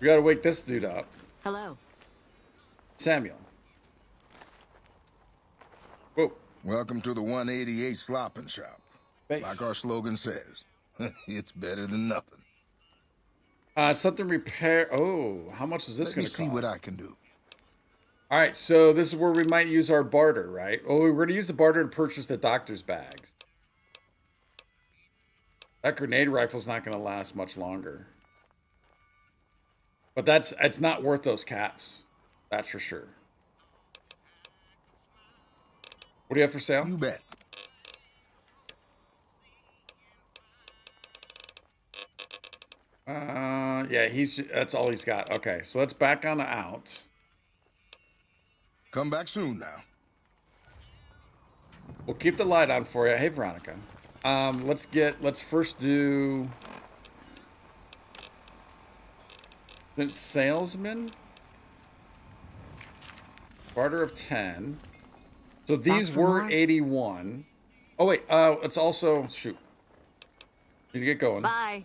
We got to wake this dude up. Hello. Samuel. Whoa. Welcome to the 188 Slopping Shop. Base. Like our slogan says, it's better than nothing. Something repair. Oh, how much is this going to cost? Let me see what I can do. All right, so this is where we might use our barter, right? Oh, we're going to use the barter to purchase the doctor's bags. That grenade rifle's not going to last much longer. But it's not worth those caps. That's for sure. What do you have for sale? You bet. Yeah, that's all he's got. Okay, so let's back on out. Come back soon now. We'll keep the light on for you. Hey, Veronica. Let's first do salesman. Barter of 10. So these were more? 81. Oh wait, it's also shoot. Need to get going. Bye.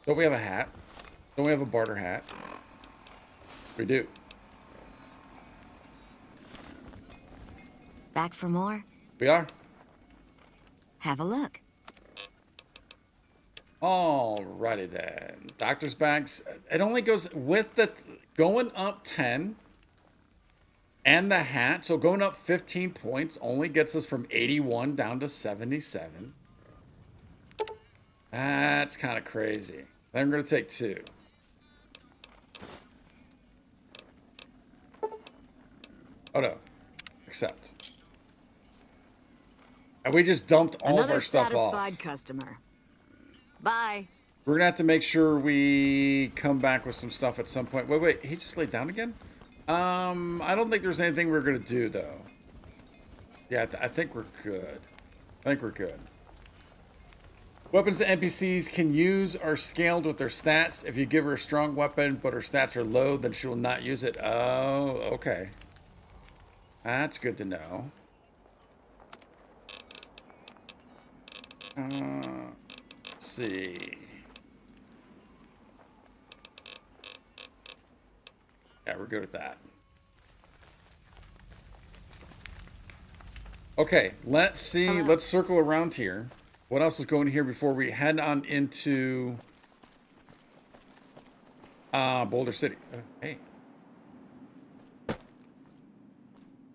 Don't we have a hat? Don't we have a barter hat? We do. Back for more? We are. Have a look. Alrighty then. Doctor's bags. It only goes with the going up 10 and the hat. So going up 15 points only gets us from 81 down to 77. That's kind of crazy. Then I'm going to take 2. Oh no. Accept. And we just dumped all of our stuff off. Another satisfied customer. Bye. We're going to have to make sure we come back with some stuff at some point. Wait, he just laid down again? I don't think there's anything we're going to do, though. Yeah, I think we're good. Weapons that NPCs can use are scaled with their stats. If you give her a strong weapon, but her stats are low, then she will not use it. Oh, okay. That's good to know. Let's see. Yeah, we're good with that. Okay, let's see. Hello. Let's circle around here. What else is going here before we head on into Boulder City? Hey.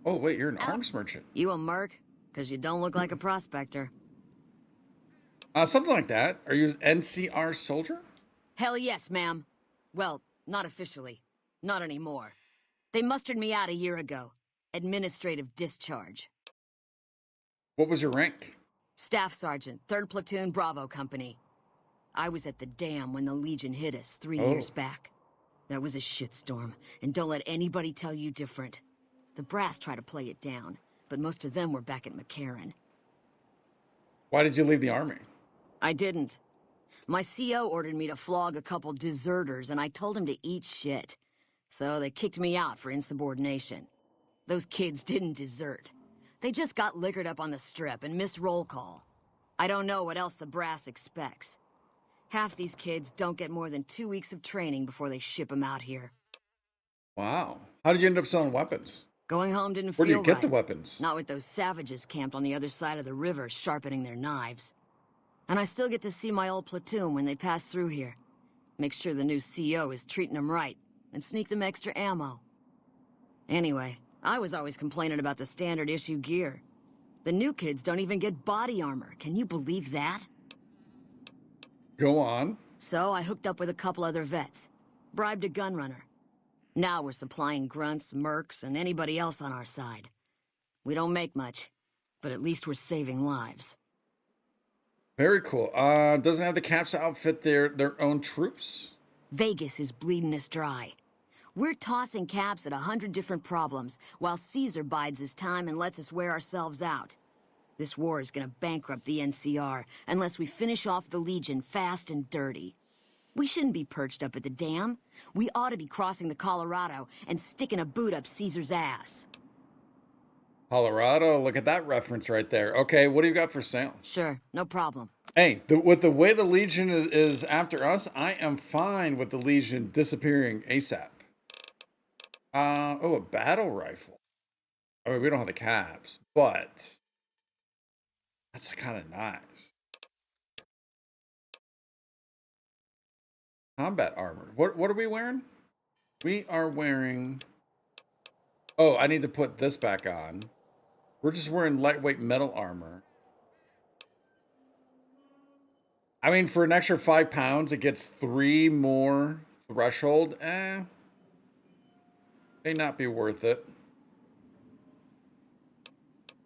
Oh, wait, you're an arms merchant. You a merc? Because you don't look like a prospector. Something like that. Are you an NCR soldier? Hell yes, ma'am. Well, not officially. Not anymore. They mustered me out a year ago. Administrative discharge. What was your rank? Staff Sergeant, 3rd Platoon Bravo Company. I was at the dam when the Legion hit us 3 years back. That was a shitstorm, and don't let anybody tell you different. The brass tried to play it down, but most of them were back at McCarran. Why did you leave the army? I didn't. My CO ordered me to flog a couple deserters, and I told him to eat shit. So they kicked me out for insubordination. Those kids didn't desert. They just got liquored up on the strip and missed roll call. I don't know what else the brass expects. Half these kids don't get more than 2 weeks of training before they ship them out here. Wow. How did you end up selling weapons? Going home didn't Where feel do you get right. the weapons? Not with those savages camped on the other side of the river sharpening their knives. And I still get to see my old platoon when they pass through here. Make sure the new CO is treating them right, and sneak them extra ammo. Anyway, I was always complaining about the standard issue gear. The new kids don't even get body armor. Can you believe that? Go on. So I hooked up with a couple other vets. Bribed a gunrunner. Now we're supplying grunts, mercs, and anybody else on our side. We don't make much, but at least we're saving lives. Very cool. Doesn't have the caps to outfit their own troops? Vegas is bleeding us dry. We're tossing caps at 100 different problems, while Caesar bides his time and lets us wear ourselves out. This war is gonna bankrupt the NCR unless we finish off the Legion fast and dirty. We shouldn't be perched up at the dam. We ought to be crossing the Colorado and sticking a boot up Caesar's ass. Colorado, look at that reference right there. Okay, what do you got for sale? Sure, no problem. Hey, with the way the Legion is after us, I am fine with the Legion disappearing ASAP. Oh, a battle rifle. I mean, we don't have the caps, but that's kind of nice. Combat armor. What are we wearing? We are wearing... Oh, I need to put this back on. We're just wearing lightweight metal armor. I mean, for an extra 5 pounds, it gets 3 more threshold. May not be worth it.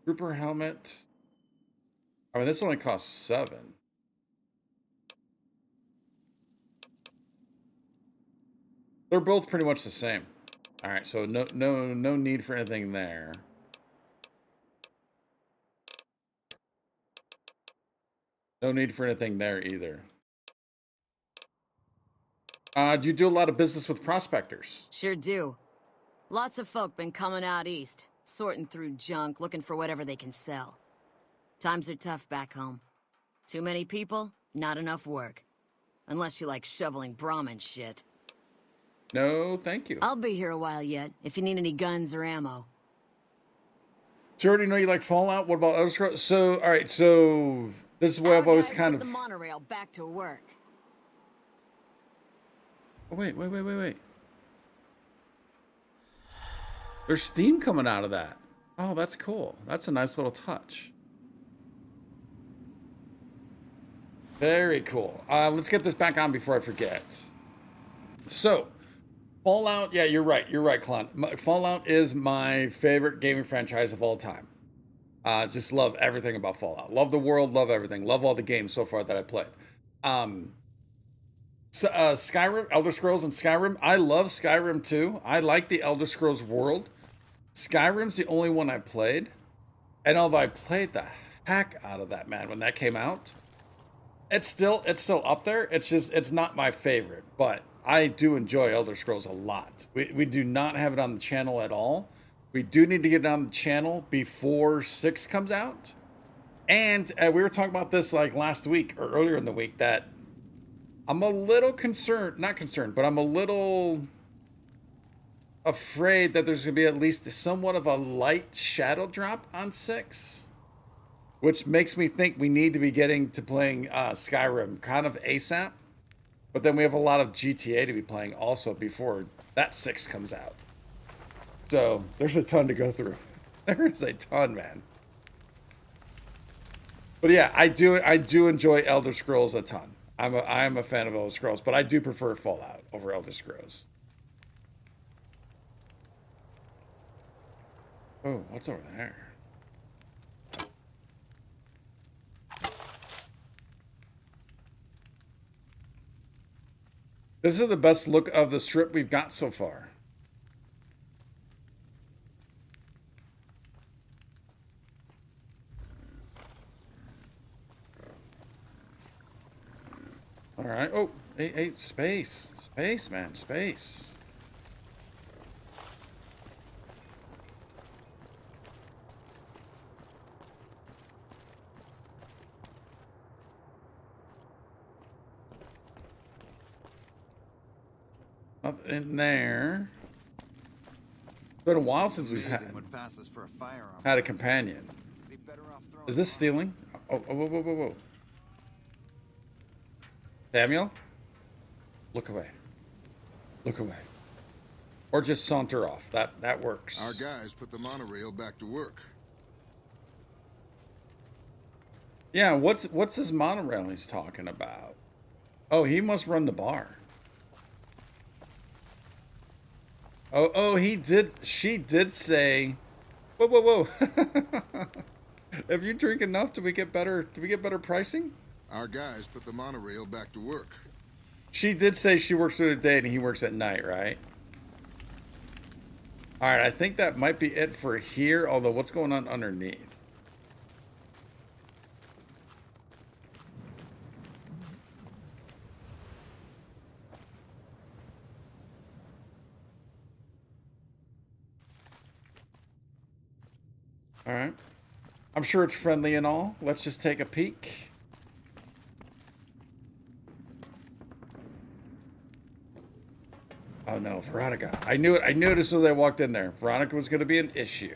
Trooper helmet. I mean, this only costs 7. They're both pretty much the same. All right, so no need for anything there. No need for anything there either. Do you do a lot of business with prospectors? Sure do. Lots of folk been coming out east, sorting through junk, looking for whatever they can sell. Times are tough back home. Too many people, not enough work. Unless you like shoveling Brahmin shit. No, thank you. I'll be here a while yet, if you need any guns or ammo. Do you already know you like Fallout? What about Elder Scrolls? So, all right, so this is where I've always kind of... the monorail back to work. Oh, wait. There's steam coming out of that. Oh, that's cool. That's a nice little touch. Very cool. Let's get this back on before I forget. So, Fallout, yeah, you're right, Klon. Fallout is my favorite gaming franchise of all time. Just love everything about Fallout. Love the world, love everything. Love all the games so far that I played. Skyrim, Elder Scrolls and Skyrim. I love Skyrim too. I like the Elder Scrolls world. Skyrim's the only one I played. And although I played the heck out of that, man, when that came out, it's still up there. It's not my favorite, but I do enjoy Elder Scrolls a lot. We do not have it on the channel at all. We do need to get it on the channel before 6 comes out. And we were talking about this like last week or earlier in the week that I'm a little concerned, not concerned, but I'm a little afraid that there's going to be at least somewhat of a light shadow drop on 6. Which makes me think we need to be getting to playing Skyrim kind of ASAP. But then we have a lot of GTA to be playing also before that 6 comes out. So there's a ton to go through. There is a ton, man. But yeah, I do enjoy Elder Scrolls a ton. I'm a fan of Elder Scrolls, but I do prefer Fallout over Elder Scrolls. Oh, what's over there? This is the best look of the strip we've got so far. All right. Oh, hey, space. Space, man, space. Nothing in there. It's been a while since we've had a companion. Is this stealing? Oh, whoa. Samuel? Look away. Look away. Or just saunter off. That works. Our guys put the monorail back to work. Yeah, what's this monorail he's talking about? Oh, he must run the bar. Oh, he did. She did say, whoa, whoa, whoa. If you drink enough, do we get better pricing? Our guys put the monorail back to work. She did say she works through the day and he works at night, right? All right, I think that might be it for here, although what's going on underneath? All right. I'm sure it's friendly and all. Let's just take a peek. Oh no, Veronica. I knew it. I knew it as soon as I walked in there. Veronica was going to be an issue.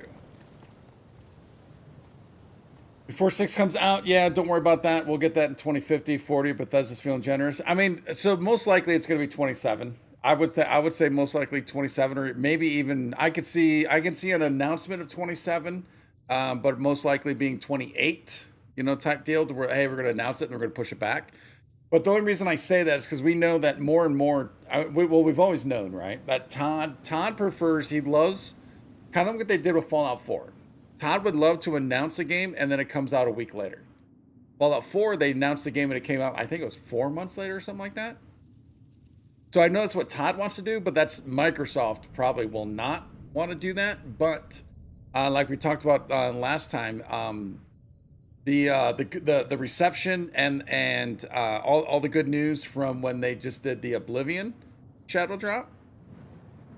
Before 6 comes out, yeah, don't worry about that. We'll get that in 2050, 40. Bethesda's feeling generous. I mean, so most likely it's going to be 27. I would say most likely 27, or maybe even I can see an announcement of 27, but most likely being 28. You know, type deal to where, hey, we're going to announce it and we're going to push it back. But the only reason I say that is because we know that more and more. We've always known, right? That Todd prefers, he loves, kind of what they did with Fallout 4. Todd would love to announce a game and then it comes out a week later. Fallout 4, they announced the game and it came out, I think it was 4 months later or something like that. So I know that's what Todd wants to do, but that's Microsoft probably will not want to do that. But like we talked about last time, the reception and all the good news from when they just did the Oblivion shadow drop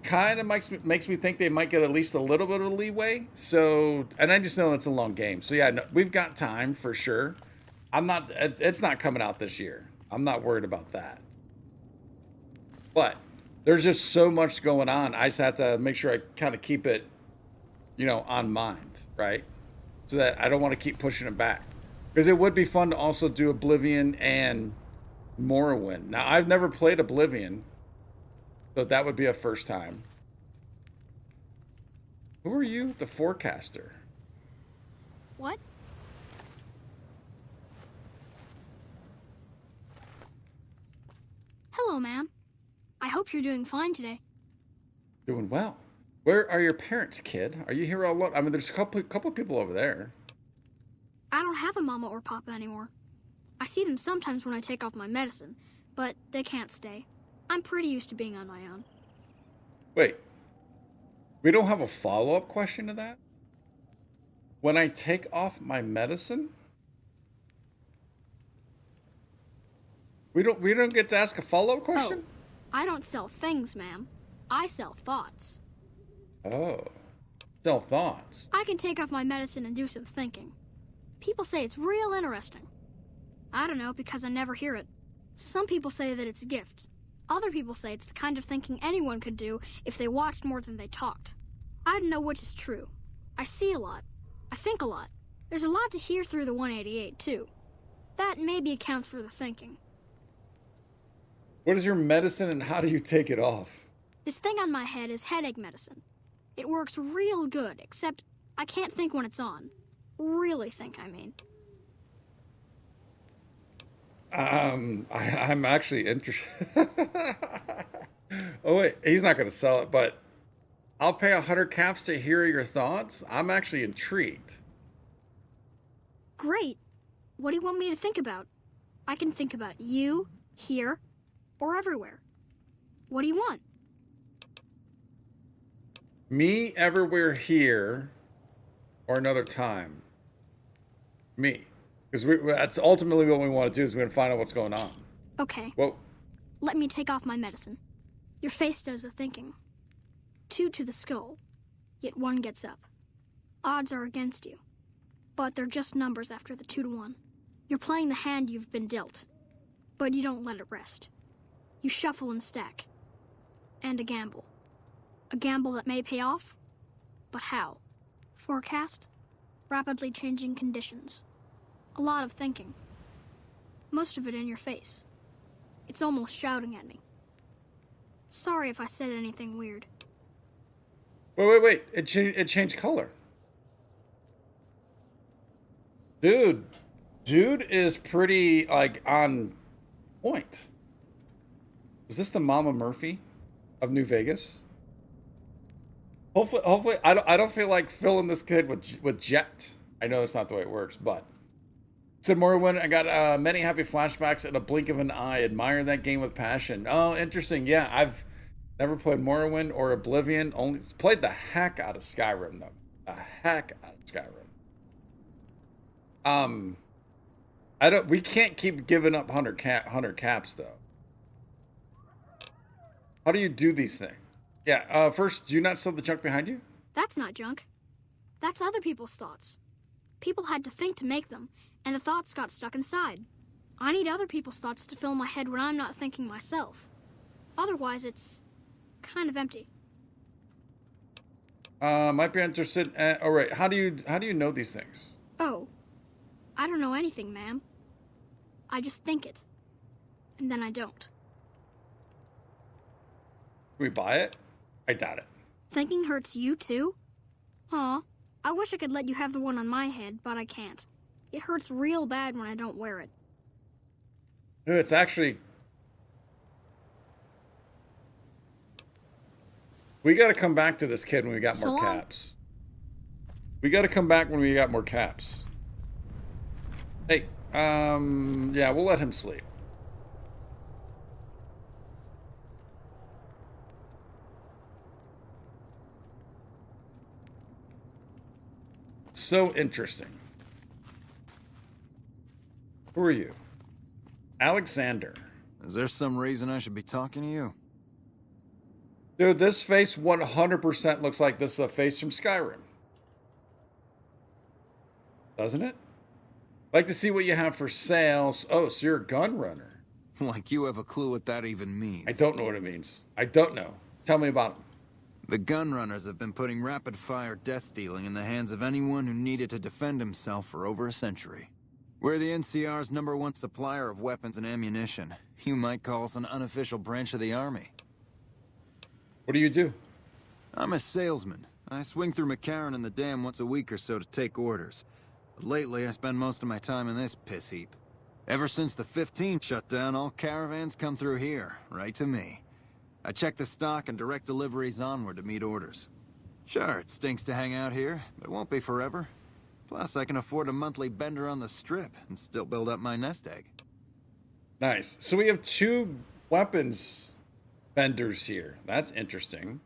kind of makes me think they might get at least a little bit of leeway. So, and I just know it's a long game. So yeah, no, we've got time for sure. It's not coming out this year. I'm not worried about that. But there's just so much going on. I just have to make sure I kind of keep it, on mind, right? So that I don't want to keep pushing it back. Because it would be fun to also do Oblivion and Morrowind. Now, I've never played Oblivion, so that would be a first time. Who are you? The forecaster. What? Hello, ma'am. I hope you're doing fine today. Doing well. Where are your parents, kid? Are you here all alone? I mean, there's a couple people over there. I don't have a mama or papa anymore. I see them sometimes when I take off my medicine, but they can't stay. I'm pretty used to being on my own. Wait. We don't have a follow-up question to that? When I take off my medicine? We don't get to ask a follow-up question? Oh, I don't sell things, ma'am. I sell thoughts. Oh. Sell thoughts. I can take off my medicine and do some thinking. People say it's real interesting. I don't know, because I never hear it. Some people say that it's a gift. Other people say it's the kind of thinking anyone could do if they watched more than they talked. I don't know which is true. I see a lot. I think a lot. There's a lot to hear through the 188, too. That maybe accounts for the thinking. What is your medicine and how do you take it off? This thing on my head is headache medicine. It works real good, except I can't think when it's on. Really think, I mean. I'm actually interested. Oh wait, he's not going to sell it, but I'll pay 100 caps to hear your thoughts. I'm actually intrigued. Great. What do you want me to think about? I can think about you, here, or everywhere. What do you want? Me everywhere here, or another time. Me. Because that's ultimately what we want to do is we're going to find out what's going on. Okay. Whoa. Let me take off my medicine. Your face does the thinking. 2 to the skull, yet 1 gets up. Odds are against you, but they're just numbers after the 2 to 1. You're playing the hand you've been dealt, but you don't let it rest. You shuffle and stack. And a gamble. A gamble that may pay off, but how? Forecast? Rapidly changing conditions. A lot of thinking. Most of it in your face. It's almost shouting at me. Sorry if I said anything weird. Wait. It changed color. Dude is pretty, on point. Is this the Mama Murphy of New Vegas? Hopefully, I don't feel like filling this kid with jet. I know that's not the way it works, but said Morrowind. I got many happy flashbacks in a blink of an eye. Admire that game with passion. Oh, interesting. Yeah, I've never played Morrowind or Oblivion. Only played the heck out of Skyrim though. The heck out of Skyrim. I don't. We can't keep giving up hunter caps though. How do you do these things? Yeah. First, do you not steal the junk behind you? That's not junk. That's other people's thoughts. People had to think to make them, and the thoughts got stuck inside. I need other people's thoughts to fill my head when I'm not thinking myself. Otherwise, it's kind of empty. Might be interested. All right. How do you know these things? Oh, I don't know anything, ma'am. I just think it, and then I don't. Can we buy it? I doubt it. Thinking hurts you too? Aw, I wish I could let you have the one on my head, but I can't. It hurts real bad when I don't wear it. No, it's actually... We gotta come back to this kid when we got more caps. We gotta come back when we got more caps. Hey, yeah, we'll let him sleep. So interesting. Who are you? Alexander. Is there some reason I should be talking to you? Dude, this face 100% looks like this is a face from Skyrim. Doesn't it? Like to see what you have for sales. Oh, so you're a gun runner. Like you have a clue what that even means. I don't know what it means. I don't know. Tell me about them. The gun runners have been putting rapid-fire death dealing in the hands of anyone who needed to defend himself for over a century. We're the NCR's #1 supplier of weapons and ammunition. You might call us an unofficial branch of the Army. What do you do? I'm a salesman. I swing through McCarran and the Dam once a week or so to take orders. But lately, I spend most of my time in this piss heap. Ever since the 15 shut down, all caravans come through here, right to me. I check the stock and direct deliveries onward to meet orders. Sure, it stinks to hang out here, but it won't be forever. Plus, I can afford a monthly bender on the strip and still build up my nest egg. Nice. So we have 2 weapons vendors here. That's interesting.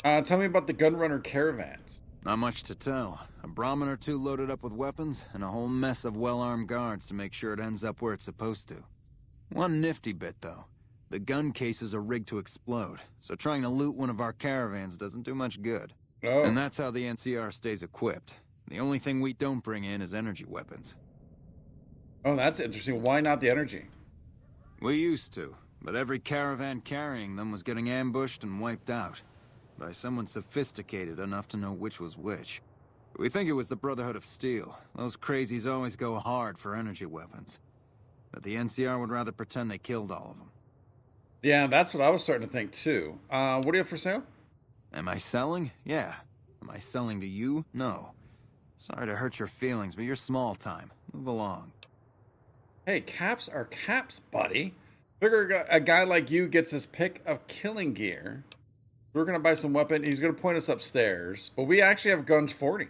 Tell me about the gunrunner caravans. Not much to tell. A Brahmin or 2 loaded up with weapons, and a whole mess of well-armed guards to make sure it ends up where it's supposed to. One nifty bit, though. The gun cases are rigged to explode, so trying to loot one of our caravans doesn't do much good. Oh. And that's how the NCR stays equipped. The only thing we don't bring in is energy weapons. Oh, that's interesting. Why not the energy? We used to, but every caravan carrying them was getting ambushed and wiped out. By someone sophisticated enough to know which was which. We think it was the Brotherhood of Steel. Those crazies always go hard for energy weapons. But the NCR would rather pretend they killed all of them. Yeah, that's what I was starting to think too. What do you have for sale? Am I selling? Yeah. Am I selling to you? No. Sorry to hurt your feelings, but you're small time. Move along. Hey, caps are caps, buddy. Figure a guy like you gets his pick of killing gear. We're going to buy some weapon. He's going to point us upstairs. But we actually have guns 40.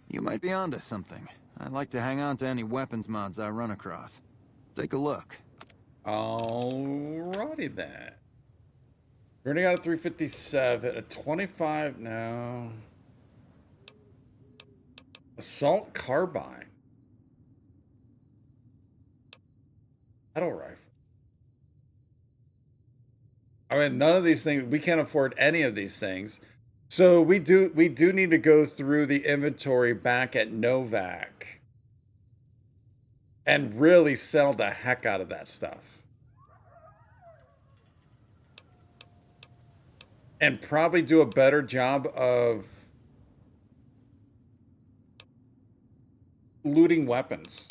You might be onto something. I like to hang on to any weapons mods I run across. Take a look. Alrighty then. We already got a 357. A 25 now. Assault carbine. Battle rifle. I mean, none of these things, we can't afford any of these things. So we do need to go through the inventory back at Novak and really sell the heck out of that stuff. And probably do a better job of looting weapons.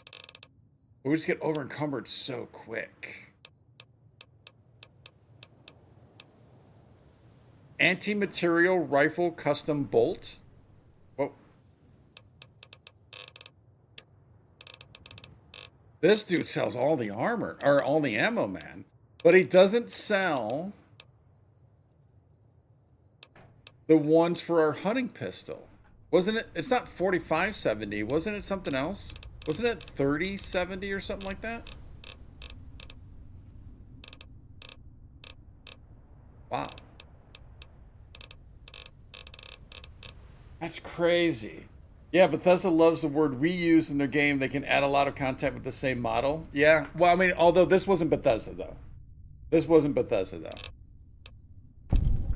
We just get over encumbered so quick. Anti-material rifle custom bolt. Whoa. This dude sells all the armor, or all the ammo, man. But he doesn't sell The ones for our hunting pistol. Wasn't it? It's not 4570. Wasn't it something else? Wasn't it 3070 or something like that? Wow. That's crazy. Yeah, Bethesda loves the word we use in their game. They can add a lot of content with the same model. Yeah. Well, I mean, although this wasn't Bethesda, though. This wasn't Bethesda, though.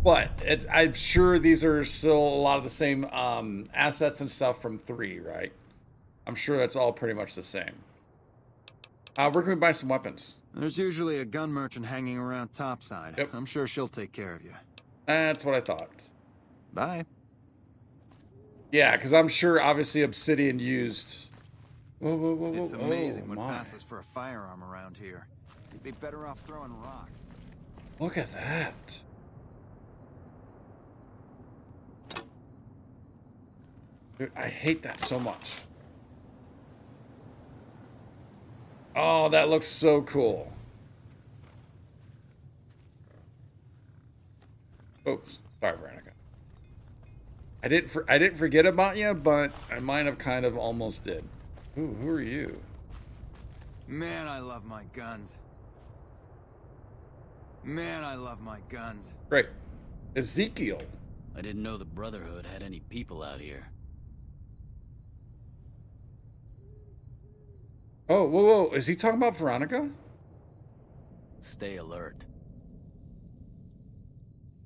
But I'm sure these are still a lot of the same assets and stuff from 3, right? I'm sure that's all pretty much the same. Where can we buy some weapons? There's usually a gun merchant hanging around topside. Yep. I'm sure she'll take care of you. That's what I thought. Bye. Yeah, because I'm sure, obviously, Obsidian used... Whoa, whoa, whoa, whoa. It's amazing oh, what my. passes for a firearm around here. You'd be better off throwing rocks. Look at that. Dude, I hate that so much. Oh, that looks so cool. Oops, sorry, Veronica. I didn't forget about you, but I might have kind of almost did. Ooh, who are you? Man, I love my guns. Man, I love my guns. Great. Ezekiel. I didn't know the Brotherhood had any people out here. Oh, whoa, whoa. Is he talking about Veronica? Stay alert.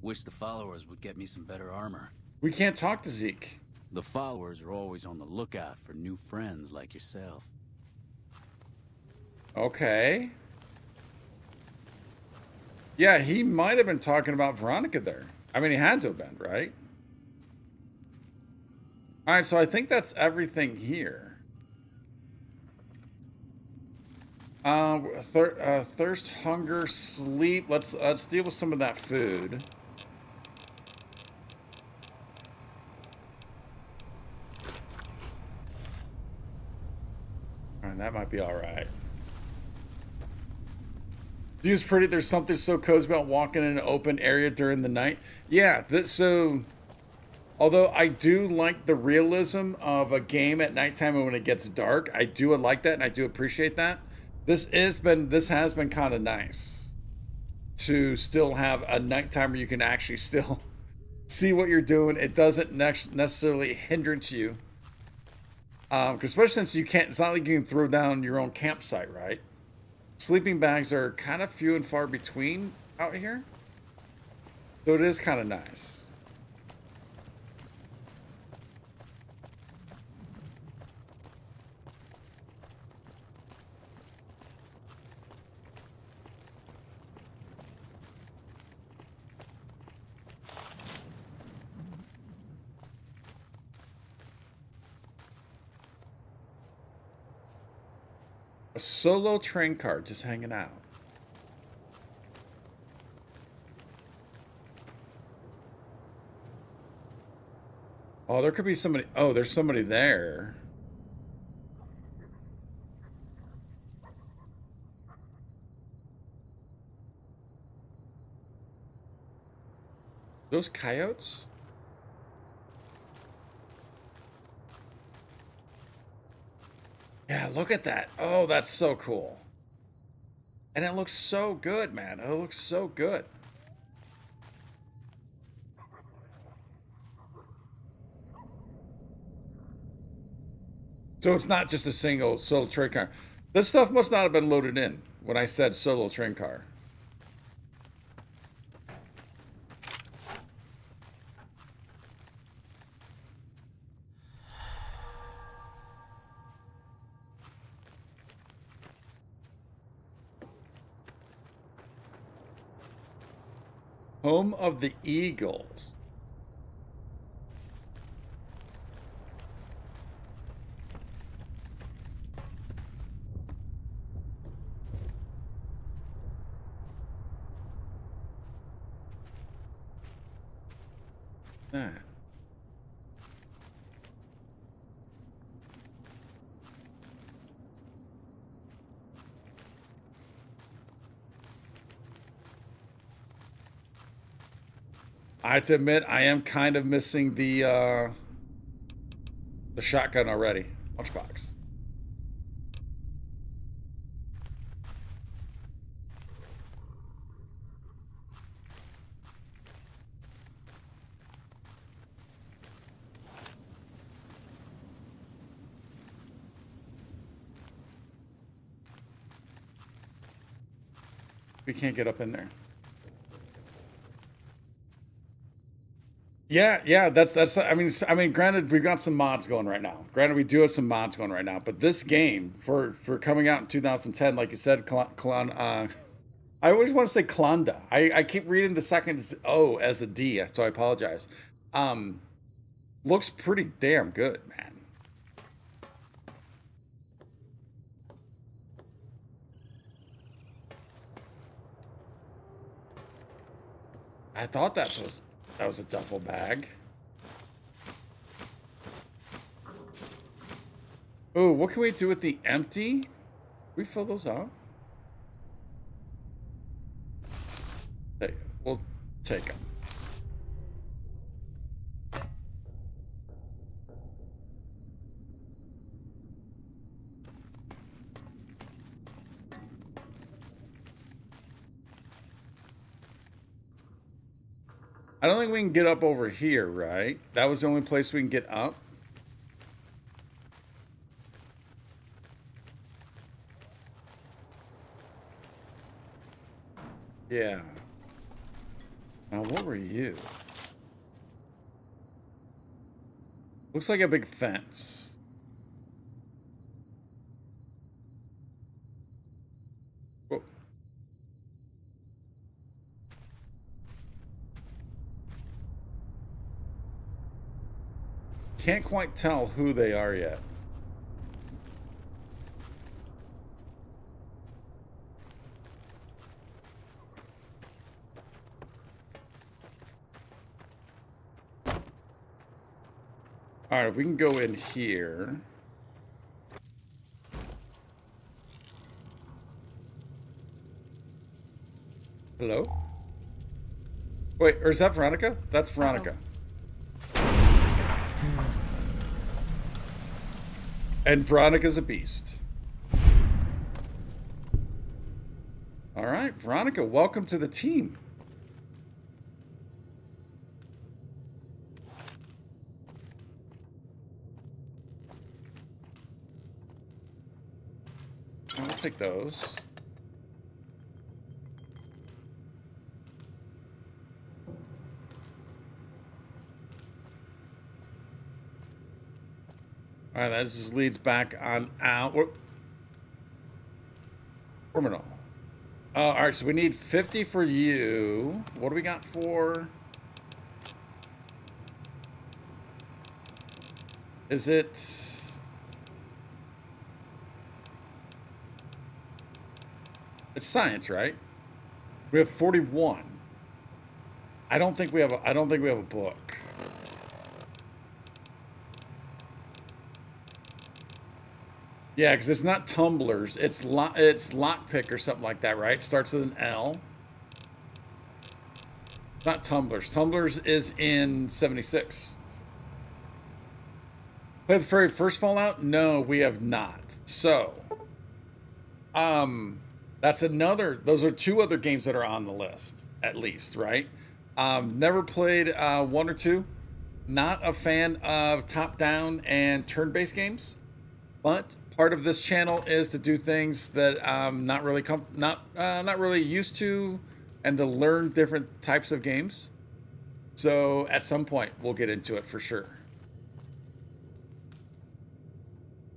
Wish the followers would get me some better armor. We can't talk to Zeke. The followers are always on the lookout for new friends like yourself. Okay. Yeah, he might have been talking about Veronica there. I mean, he had to have been, right? All right, so I think that's everything here. Thirst, hunger, sleep. Let's deal with some of that food. All right, that might be all right. View's pretty. There's something so cozy about walking in an open area during the night. Yeah, so although I do like the realism of a game at nighttime and when it gets dark, I do like that and I do appreciate that. This has been kind of nice to still have a nighttime where you can actually still see what you're doing. It doesn't necessarily hindrance you, because especially since you can't. It's not like you can throw down your own campsite, right? Sleeping bags are kind of few and far between out here, so it is kind of nice. A solo train car just hanging out. Oh, there could be somebody. Oh, there's somebody there. Those coyotes? Yeah, look at that. Oh, that's so cool. And it looks so good, man. It looks so good. So it's not just a single solo train car. This stuff must not have been loaded in when I said solo train car. Home of the Eagles. That. I have to admit, I am kind of missing the shotgun already. Lunchbox. We can't get up in there. Yeah, that's. I mean, granted, we've got some mods going right now. Granted, we do have some mods going right now. But this game, for coming out in 2010, like you said, I always want to say Klonda. I keep reading the second O as a D, so I apologize. Looks pretty damn good, man. I thought that was a duffel bag. Oh, what can we do with the empty? Can we fill those up? We'll take them. I don't think we can get up over here, right? That was the only place we can get up. Yeah. Now, what were you? Looks like a big fence. Whoa. Can't quite tell who they are yet. All right, we can go in here. Hello? Wait, or is that Veronica? That's Veronica. And Veronica's a beast. All right, Veronica, welcome to the team. I'll take those. All right, that just leads back on out. Terminal. All right, so we need 50 for you. What do we got for? Is it? It's science, right? We have 41. I don't think we have a book. Yeah, because it's not tumblers. It's lockpick or something like that, right? Starts with an L. Not tumblers. Tumblers is in 76. Played the very first Fallout? No, we have not. So, that's another. Those are two other games that are on the list, at least, right? Never played 1 or 2. Not a fan of top-down and turn-based games, but part of this channel is to do things that I'm not really used to, and to learn different types of games. So at some point we'll get into it for sure.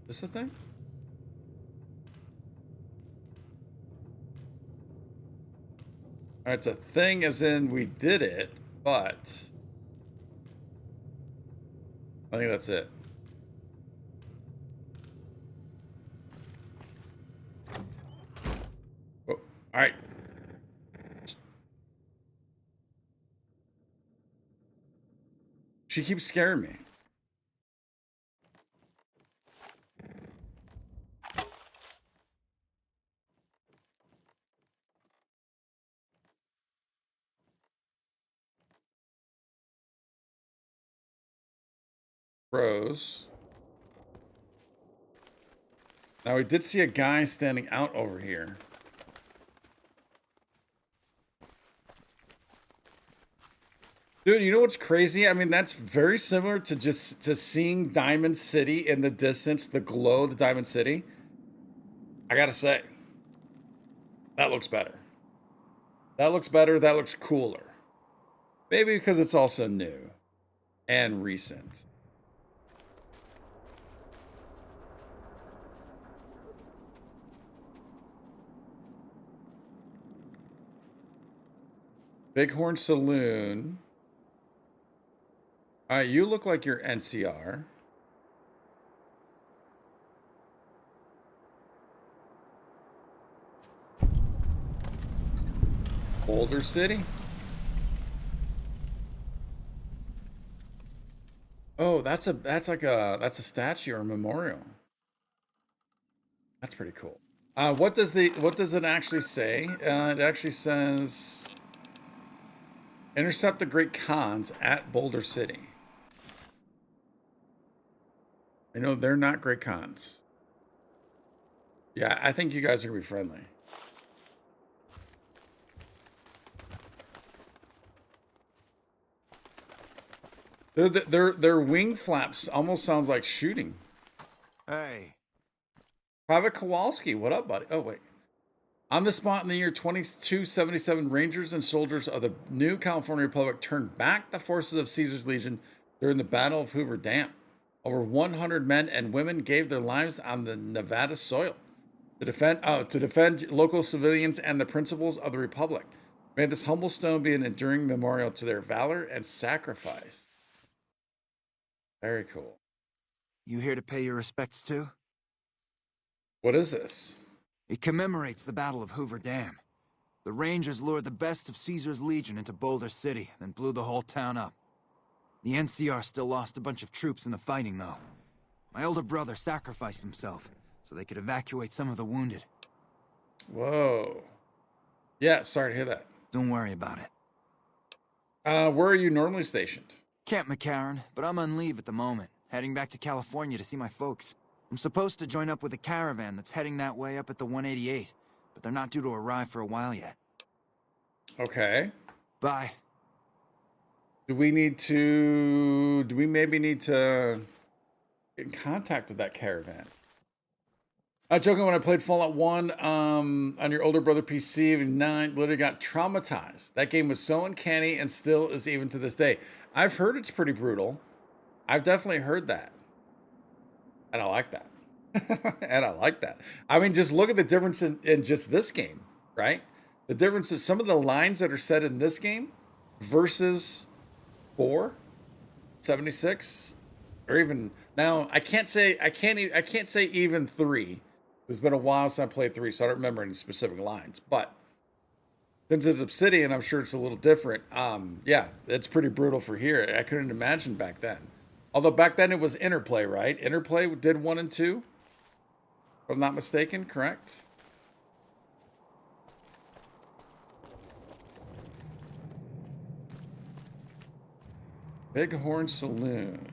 Is this the thing? All right, it's a thing as in we did it, but I think that's it. Oh, all right. She keeps scaring me. Pros. Now, we did see a guy standing out over here. Dude, you know what's crazy? I mean, that's very similar to just seeing Diamond City in the distance, the glow of the Diamond City. I gotta say, that looks better. That looks better. That looks cooler. Maybe because it's also new and recent. Bighorn Saloon. All right, you look like you're NCR. Boulder City. Oh, that's a statue or a memorial. That's pretty cool. What does it actually say? It actually says intercept the Great Khans at Boulder City. I know they're not Great Khans. Yeah, I think you guys are gonna be friendly. Their wing flaps almost sounds like shooting. Hey. Private Kowalski, what up, buddy? Oh, wait. On the spot in the year 2277, Rangers and soldiers of the new California Republic turned back the forces of Caesar's Legion during the Battle of Hoover Dam. Over 100 men and women gave their lives on the Nevada soil to defend local civilians and the principles of the Republic. May this humble stone be an enduring memorial to their valor and sacrifice. Very cool. You here to pay your respects too? What is this? It commemorates the Battle of Hoover Dam. The Rangers lured the best of Caesar's Legion into Boulder City, then blew the whole town up. The NCR still lost a bunch of troops in the fighting, though. My older brother sacrificed himself so they could evacuate some of the wounded. Whoa. Yeah, sorry to hear that. Don't worry about it. Where are you normally stationed? Camp McCarran, but I'm on leave at the moment, heading back to California to see my folks. I'm supposed to join up with a caravan that's heading that way up at the 188, but they're not due to arrive for a while yet. Okay. Bye. Do we maybe need to get in contact with that caravan? Joking, when I played Fallout 1 on your older brother PC, 9 literally got traumatized. That game was so uncanny and still is even to this day. I've heard it's pretty brutal. I've definitely heard that. And I like that. And I like that. I mean, just look at the difference in just this game, right? The difference is some of the lines that are said in this game versus 4, 76, or even now I can't say even 3. It's been a while since I played 3, so I don't remember any specific lines. But since it's Obsidian, I'm sure it's a little different. Yeah, it's pretty brutal for here. I couldn't imagine back then. Although back then it was Interplay, right? Interplay did 1 and 2, if I'm not mistaken, correct? Bighorn Saloon.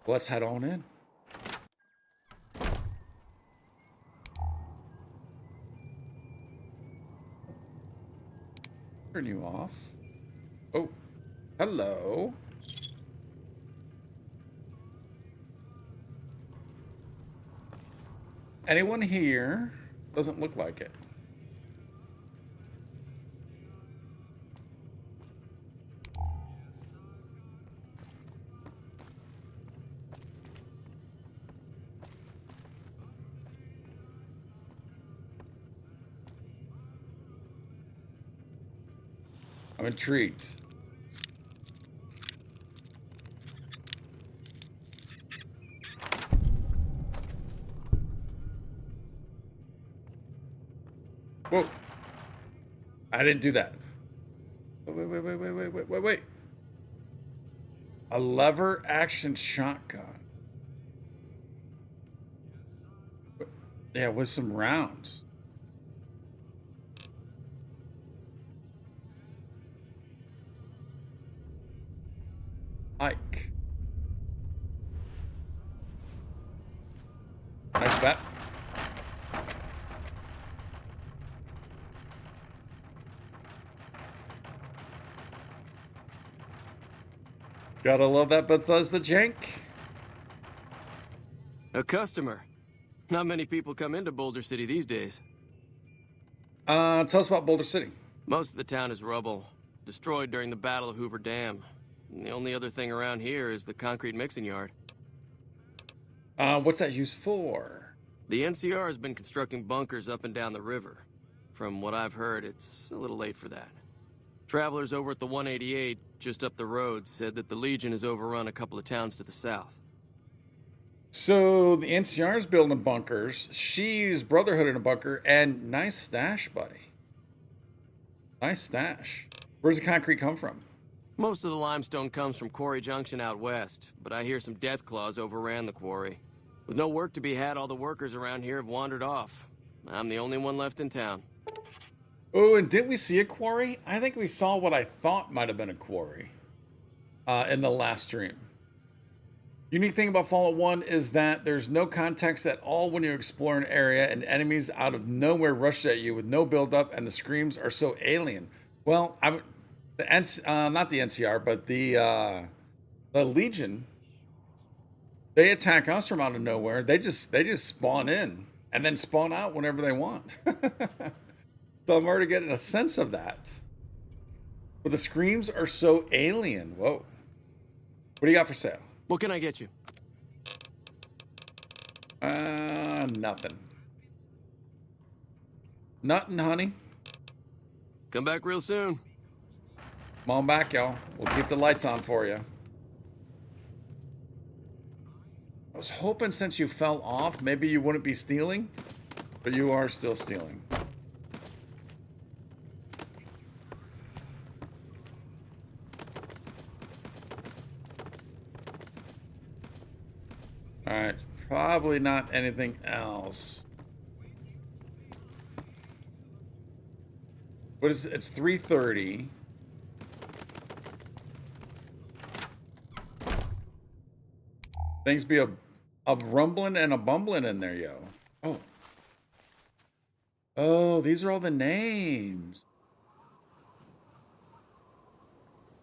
Let's head on in. Turn you off. Oh, hello. Anyone here? Doesn't look like it. I'm intrigued. Whoa. I didn't do that. Wait. A lever action shotgun. Yeah, with some rounds. bat. Gotta love that Bethesda jank. A customer. Not many people come into Boulder City these days. Tell us about Boulder City. Most of the town is rubble, destroyed during the Battle of Hoover Dam. And the only other thing around here is the concrete mixing yard. What's that used for? The NCR has been constructing bunkers up and down the river. From what I've heard, it's a little late for that. Travelers over at the 188, just up the road, said that the Legion has overrun a couple of towns to the south. So the NCR is building bunkers. She's Brotherhood in a bunker, and nice stash, buddy. Nice stash. Where's the concrete come from? Most of the limestone comes from Quarry Junction out west, but I hear some death claws overran the quarry. With no work to be had, all the workers around here have wandered off. I'm the only one left in town. Oh, and didn't we see a quarry? I think we saw what I thought might have been a quarry in the last stream. Unique thing about Fallout 1 is that there's no context at all when you explore an area, and enemies out of nowhere rush at you with no build-up, and the screams are so alien. Well, not the NCR, but the Legion, they attack us from out of nowhere. They just spawn in and then spawn out whenever they want. So I'm already getting a sense of that. But the screams are so alien. Whoa. What do you got for sale? What can I get you? Nothing. Nothing, honey. Come back real soon. Come on back, y'all. We'll keep the lights on for you. I was hoping since you fell off, maybe you wouldn't be stealing, but you are still stealing. All right, probably not anything else. What is it? It's 3:30. Things be a rumbling and a bumbling in there, yo. Oh. Oh, these are all the names.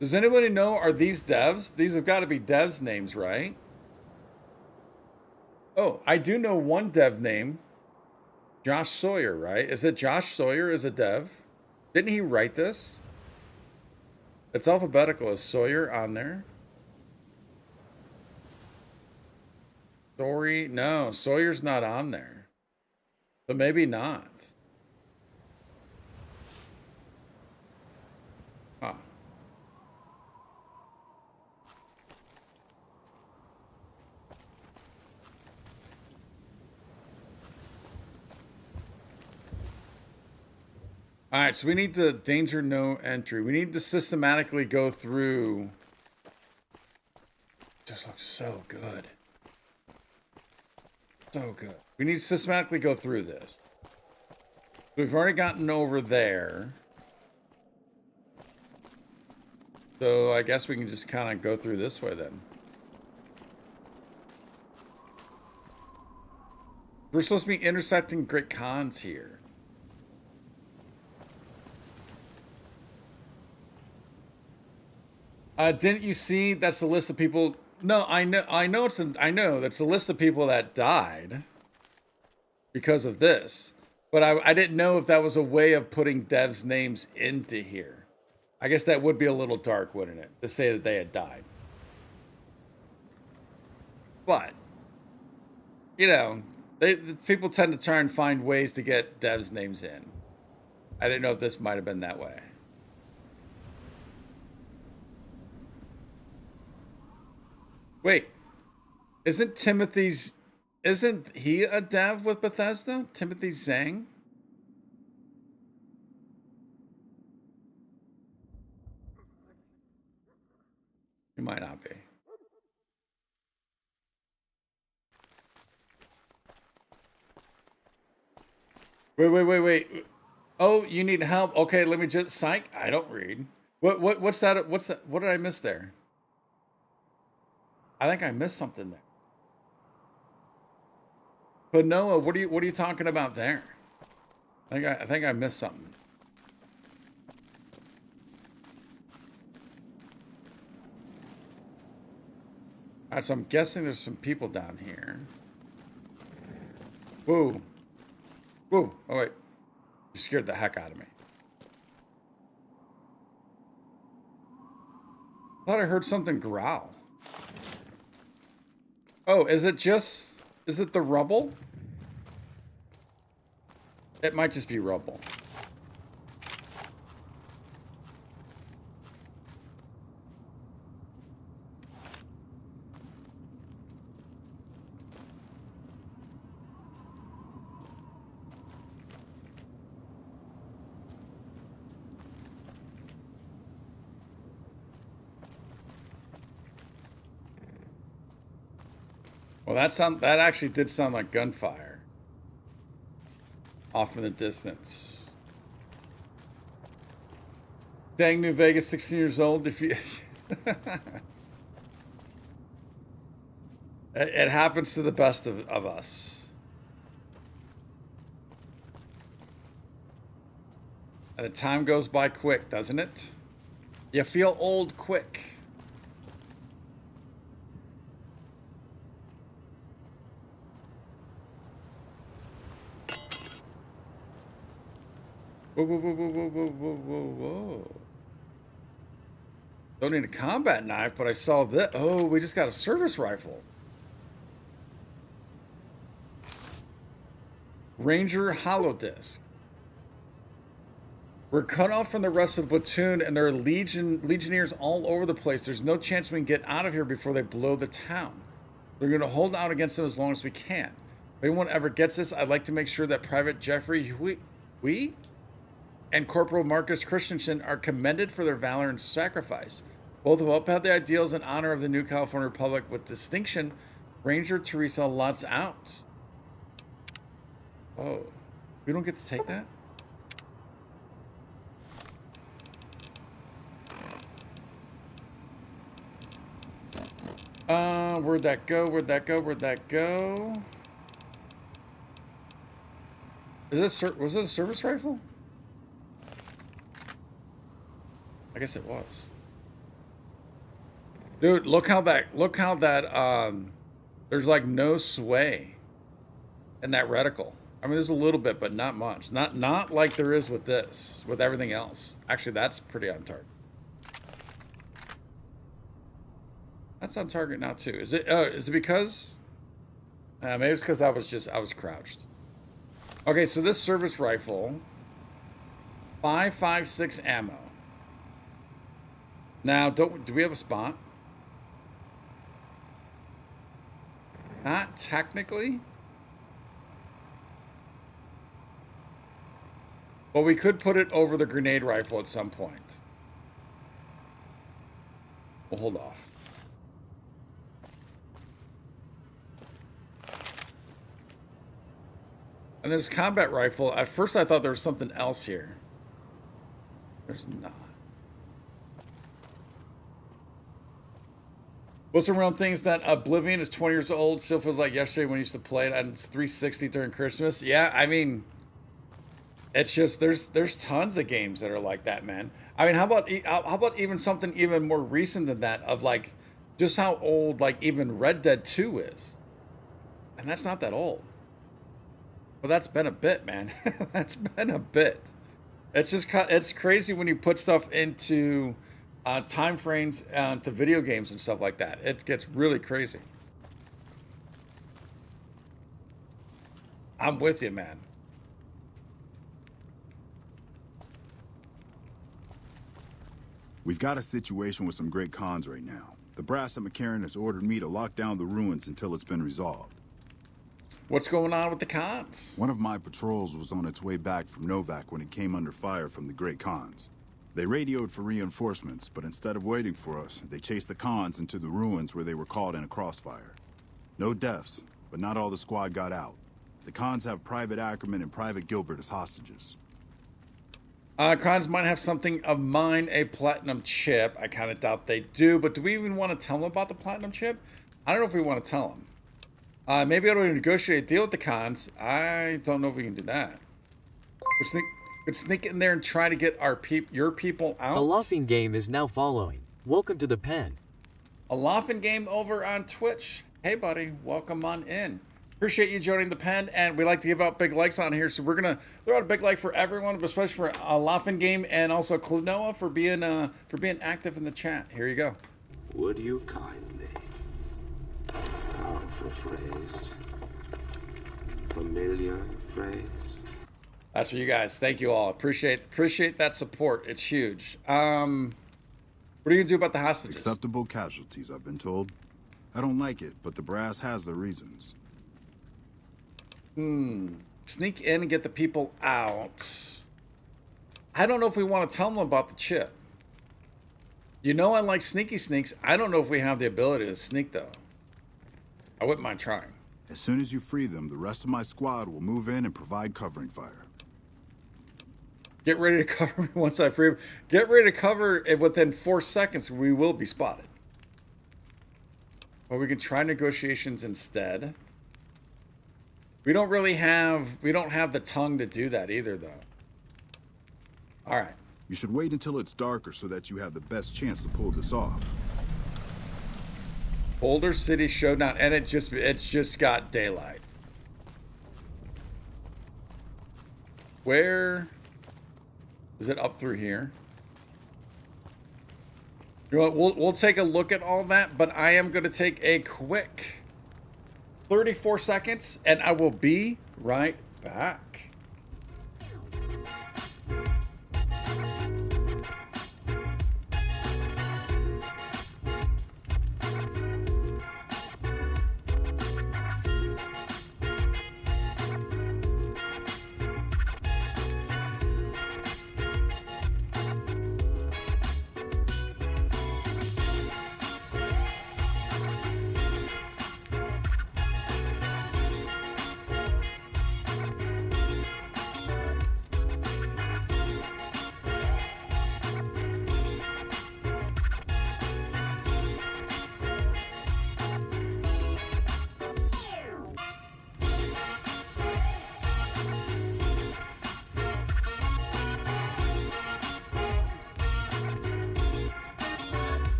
Does anybody know, are these devs? These have got to be devs' names, right? Oh, I do know one dev name. Josh Sawyer, right? Is it Josh Sawyer is a dev? Didn't he write this? It's alphabetical. Is Sawyer on there? Story? No, Sawyer's not on there. So maybe not. Huh. All right, so we need to danger no entry. We need to systematically go through. Just looks so good. So good. We need to systematically go through this. We've already gotten over there. So I guess we can just kind of go through this way then. We're supposed to be intersecting Great Khans here. Didn't you see that's the list of people? No, I know that's the list of people that died because of this. But I didn't know if that was a way of putting devs' names into here. I guess that would be a little dark, wouldn't it, to say that they had died. But you know, people tend to try and find ways to get devs' names in. I didn't know if this might have been that way. Wait, isn't he a dev with Bethesda? Timothy Zhang? He might not be. Wait. Oh, you need help? Okay, let me just psych. I don't read. What's that? What did I miss there? I think I missed something there. But Noah, what are you talking about there? I think I missed something. All right, so I'm guessing there's some people down here. Whoa. Whoa. Oh, wait. You scared the heck out of me. Thought I heard something growl. Oh, is it the rubble? It might just be rubble. Well, that actually did sound like gunfire off in the distance. Dang, New Vegas, 16 years old. If you, it happens to the best of us. And the time goes by quick, doesn't it? You feel old quick. Whoa, whoa, whoa, whoa, whoa, whoa, whoa, whoa, whoa. Don't need a combat knife, but I saw this. Oh, we just got a service rifle. Ranger hollow disc. We're cut off from the rest of the platoon, and there are legionnaires all over the place. There's no chance we can get out of here before they blow the town. We're going to hold out against them as long as we can. If anyone ever gets this, I'd like to make sure that Private Jeffrey we and Corporal Marcus Christensen are commended for their valor and sacrifice. Both have upheld the ideals and honor of the New California Republic with distinction. Ranger Teresa Lutz out. Oh, we don't get to take that? Where'd that go? Where'd that go? Where'd that go? Was it a service rifle? I guess it was. Dude, look how that there's like no sway in that reticle. I mean, there's a little bit, but not much. Not like there is with this, with everything else. Actually, that's pretty on target. That's on target now too. Is it because? Maybe it's because I was crouched. Okay, so this service rifle, 5.56 ammo. Now, do we have a spot? Not technically. But we could put it over the grenade rifle at some point. We'll hold off. And this combat rifle, at first I thought there was something else here. There's not. What's around things that Oblivion is 20 years old, still feels like yesterday when I used to play it, and it's 360 during Christmas. Yeah, I mean, it's just, there's tons of games that are like that, man. I mean, how about even something even more recent than that, of like, just how old, like, even Red Dead 2 is. And that's not that old. Well, that's been a bit, man. That's been a bit. It's just, it's crazy when you put stuff into time frames to video games and stuff like that. It gets really crazy. I'm with you, man. We've got a situation with some great cons right now. The brass at McCarran has ordered me to lock down the ruins until it's been resolved. What's going on with the cons? One of my patrols was on its way back from Novak when it came under fire from the Great Khans. They radioed for reinforcements, but instead of waiting for us, they chased the Khans into the ruins where they were caught in a crossfire. No deaths, but not all the squad got out. The Khans have Private Ackerman and Private Gilbert as hostages. Khans might have something of mine, a platinum chip. I kind of doubt they do, but do we even want to tell them about the platinum chip? I don't know if we want to tell them. Maybe I'll negotiate a deal with the cons. I don't know if we can do that. Could sneak in there and try to get your people out. A laughing game is now following. Welcome to the pen. A laughing game over on Twitch. Hey, buddy, welcome on in. Appreciate you joining the pen, and we like to give out big likes on here, so we're gonna throw out a big like for everyone, but especially for a laughing game, and also Klonoa for being active in the chat. Here you go. Would you kindly? Powerful phrase. Familiar phrase. That's for you guys. Thank you all. Appreciate that support. It's huge. What are you gonna do about the hostages? Acceptable casualties, I've been told. I don't like it, but the brass has their reasons. Sneak in and get the people out. I don't know if we want to tell them about the chip. You know, unlike sneaky sneaks, I don't know if we have the ability to sneak, though. I wouldn't mind trying. As soon as you free them, the rest of my squad will move in and provide covering fire. Get ready to cover me once I free them. Get ready to cover it within 4 seconds. We will be spotted. Or we can try negotiations instead. We don't have the tongue to do that either, though. All right. You should wait until it's darker so that you have the best chance to pull this off. Boulder City Showdown, and it's just got daylight. Where is it? Up through here? You know what? We'll take a look at all that, but I am going to take a quick 34 seconds, and I will be right back.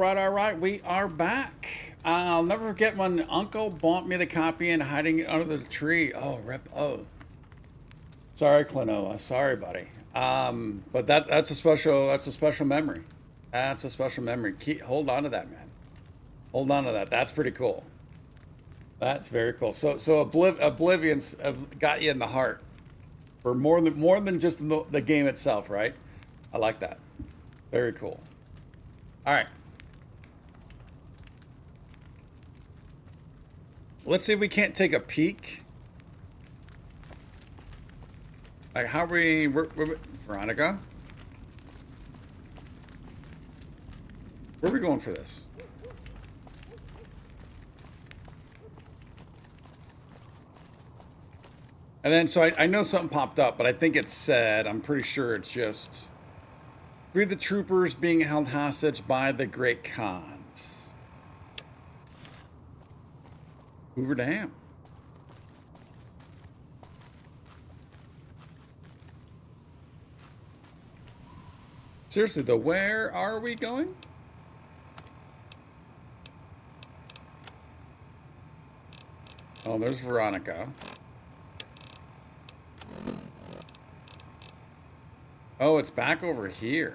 All right, we are back. I'll never forget when Uncle bought me the copy and hiding it under the tree. Oh, rip. Oh, sorry, Klonoa. Sorry, buddy. But that's a special memory. That's a special memory. Hold on to that, man. Hold on to that. That's pretty cool. That's very cool. So Oblivion's got you in the heart for more than just the game itself, right? I like that. Very cool. All right. Let's see if we can't take a peek. Like, how are we... Veronica? Where are we going for this? And then, so I know something popped up, but I think it said, I'm pretty sure it's just... Free the troopers being held hostage by the Great Khans. Hoover Dam. Seriously, though, where are we going? Oh, there's Veronica. Oh, it's back over here.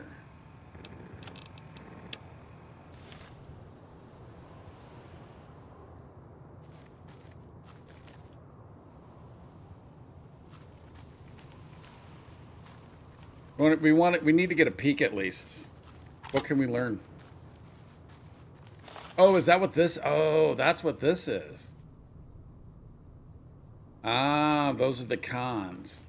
We need to get a peek at least. What can we learn? Oh, is that what this? Oh, that's what this is. Ah, those are the cons.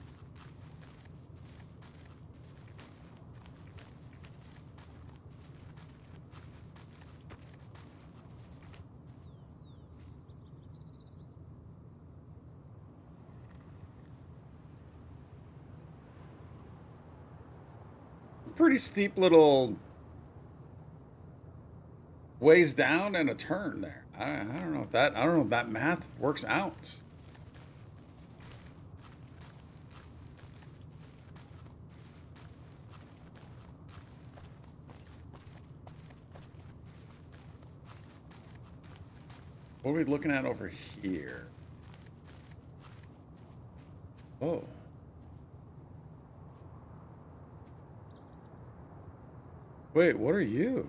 pretty steep little ways down and a turn there. I don't know if that math works out. What are we looking at over here? Oh. Wait, what are you?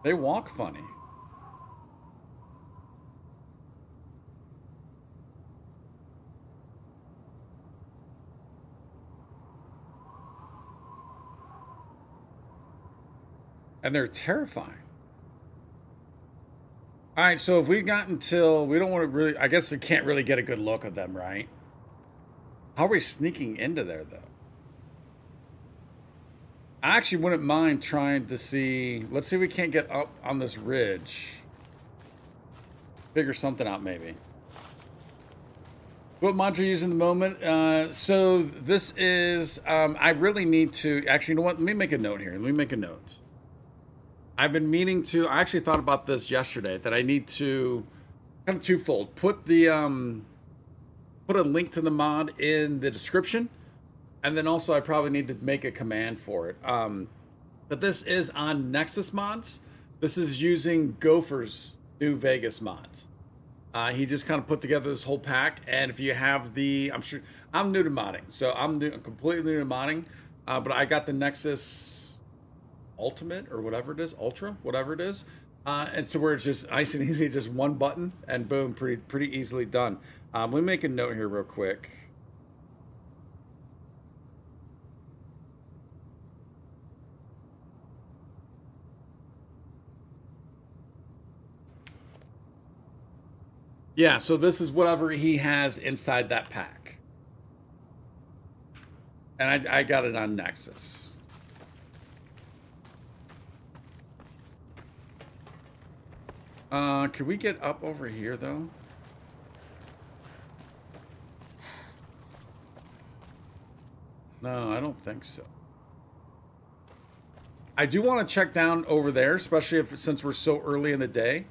They walk funny. And they're terrifying. All right, so if we got until, we don't want to really, I guess we can't really get a good look at them, right? How are we sneaking into there, though? I actually wouldn't mind trying to see, let's see if we can't get up on this ridge. Figure something out, maybe. What mod you're using at the moment? So this is, I really need to, actually, you know what? Let me make a note here. Let me make a note. I've been meaning to, I actually thought about this yesterday, that I need to, kind of twofold, put the, put a link to the mod in the description, and then also I probably need to make a command for it. But this is on Nexus mods. This is using Gopher's New Vegas mods. He just kind of put together this whole pack, and if you have the, I'm sure, I'm new to modding, so I'm completely new to modding, but I got the Nexus Ultimate or whatever it is, Ultra, whatever it is, and so where it's just nice and easy, just one button, and boom, pretty easily done. Let me make a note here real quick. Yeah, so this is whatever he has inside that pack, and I got it on Nexus. Can we get up over here, though? No, I don't think so. I do want to check down over there, especially if, since we're so early in the day.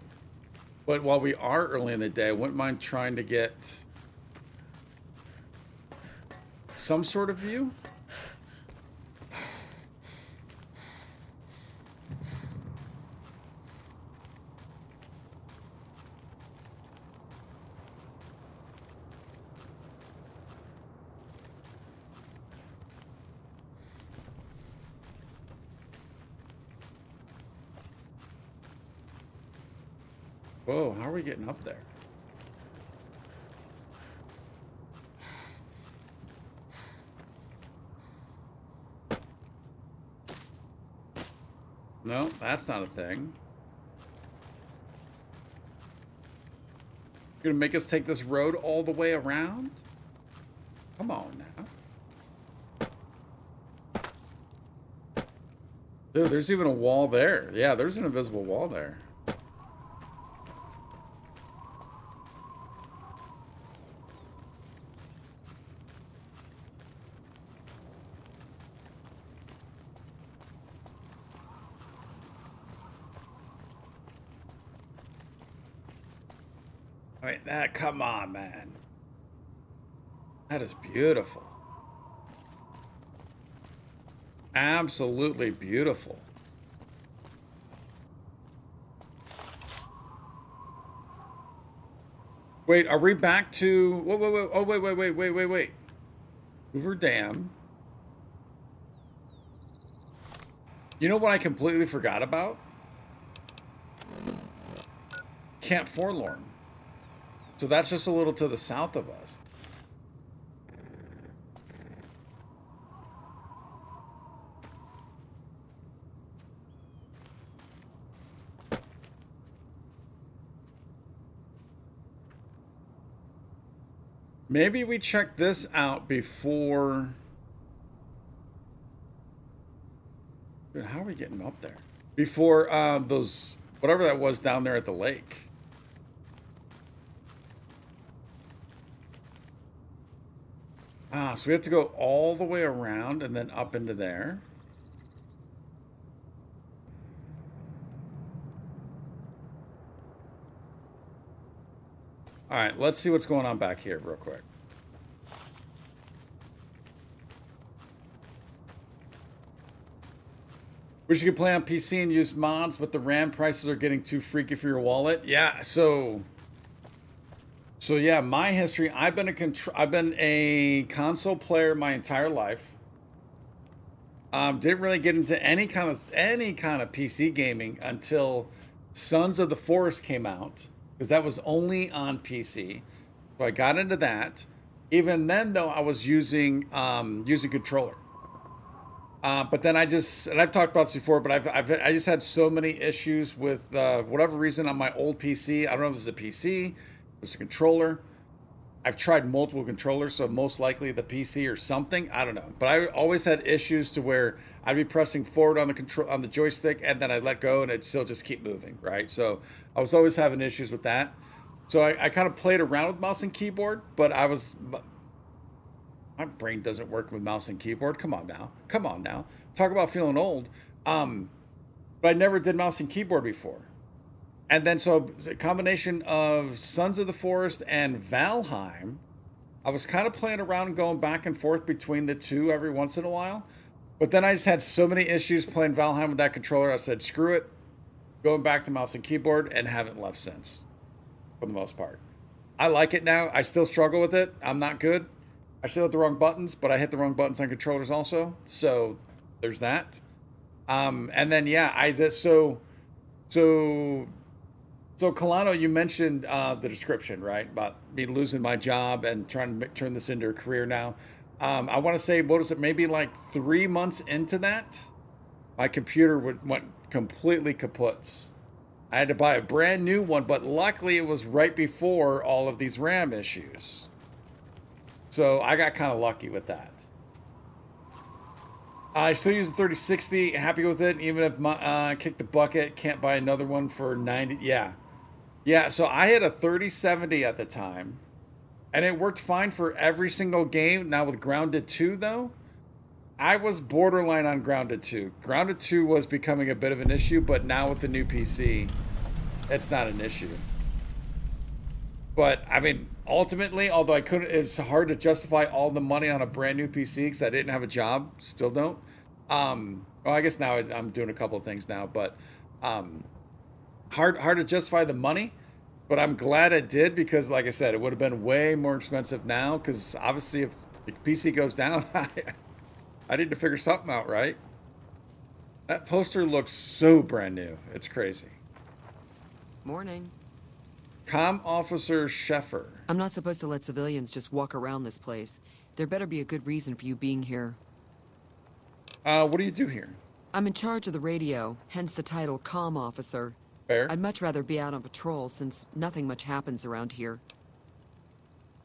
But while we are early in the day, I wouldn't mind trying to get some sort of view. Whoa, how are we getting up there? No, that's not a thing. You're gonna make us take this road all the way around? Come on now. Dude, there's even a wall there. Yeah, there's an invisible wall there. I mean, that, come on, man. That is beautiful. Absolutely beautiful. Wait, are we back to... Whoa, whoa, whoa. Oh, wait. Hoover Dam. You know what I completely forgot about? Camp Forlorn. So that's just a little to the south of us. Maybe we check this out before... Dude, how are we getting up there? Before those... Whatever that was down there at the lake. Ah, so we have to go all the way around and then up into there. All right, let's see what's going on back here real quick. Wish you could play on PC and use mods, but the RAM prices are getting too freaky for your wallet. Yeah, so yeah, my history. I've been a console player my entire life. Didn't really get into any kind of PC gaming until Sons of the Forest came out, because that was only on PC. So I got into that. Even then, though, I was using controller. But then and I've talked about this before, but I just had so many issues with whatever reason on my old PC. I don't know if it was a PC, it was a controller. I've tried multiple controllers, so most likely the PC or something. I don't know, but I always had issues to where I'd be pressing forward on the joystick, and then I'd let go, and it'd still just keep moving, right? So I was always having issues with that. So I kind of played around with mouse and keyboard, but my brain doesn't work with mouse and keyboard. Come on now. Talk about feeling old. But I never did mouse and keyboard before. And then so a combination of Sons of the Forest and Valheim, I was kind of playing around and going back and forth between the two every once in a while. But then I just had so many issues playing Valheim with that controller. I said, screw it. Going back to mouse and keyboard, and haven't left since, for the most part. I like it now. I still struggle with it. I'm not good. I still hit the wrong buttons, but I hit the wrong buttons on controllers also. So there's that. And then, yeah, So Kalano, you mentioned the description, right? About me losing my job and trying to turn this into a career now. I want to say, what is it? Maybe like 3 months into that, my computer went completely kaput. I had to buy a brand new one, but luckily it was right before all of these RAM issues. So I got kind of lucky with that. I still use the 3060, happy with it. Even if I kick the bucket, can't buy another one for 90. Yeah, so I had a 3070 at the time, and it worked fine for every single game. Now with Grounded 2, though, I was borderline on Grounded 2. Grounded 2 was becoming a bit of an issue, but now with the new PC, it's not an issue. But, I mean, ultimately, although it's hard to justify all the money on a brand new PC because I didn't have a job, still don't. Well, I guess now I'm doing a couple of things now, but hard to justify the money. But I'm glad it did because, like I said, it would have been way more expensive now because obviously if the PC goes down, I need to figure something out, right? That poster looks so brand new. It's crazy. Morning. Com Officer Sheffer. I'm not supposed to let civilians just walk around this place. There better be a good reason for you being here. What do you do here? I'm in charge of the radio, hence the title Com Officer. Fair. I'd much rather be out on patrol since nothing much happens around here.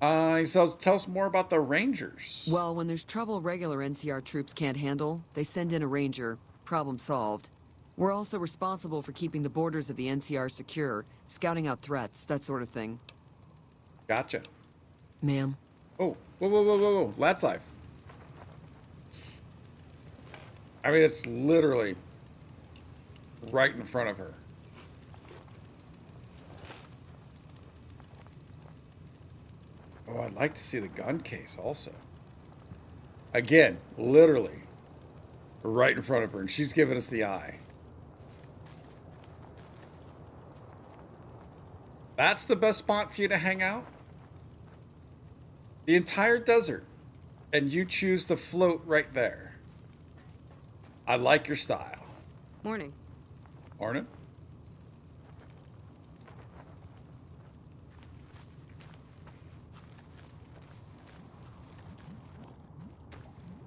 So tell us more about the Rangers. Well, when there's trouble regular NCR troops can't handle, they send in a Ranger. Problem solved. We're also responsible for keeping the borders of the NCR secure, scouting out threats, that sort of thing. Gotcha. Ma'am. Oh, whoa. Lad's life. I mean, it's literally right in front of her. Oh, I'd like to see the gun case also. Again, literally right in front of her, and she's giving us the eye. That's the best spot for you to hang out? The entire desert, and you choose to float right there. I like your style. Morning. Morning.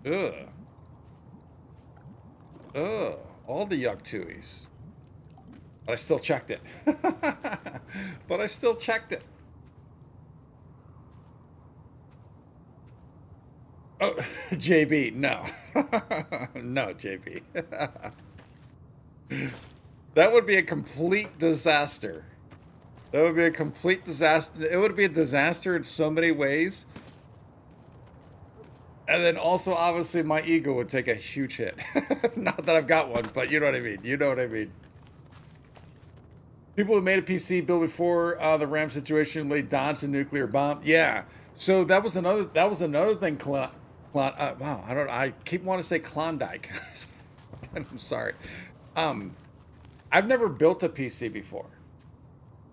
Ugh. All the yuck tuies. But I still checked it. Oh, JB, no. No, JB. That would be a complete disaster. That would be a complete disaster. It would be a disaster in so many ways. And then also, obviously, my ego would take a huge hit. Not that I've got one, but you know what I mean. You know what I mean. People who made a PC build before the RAM situation, they dodged a nuclear bomb. Yeah. So that was another thing. Wow. I keep wanting to say Klondike. I'm sorry. I've never built a PC before.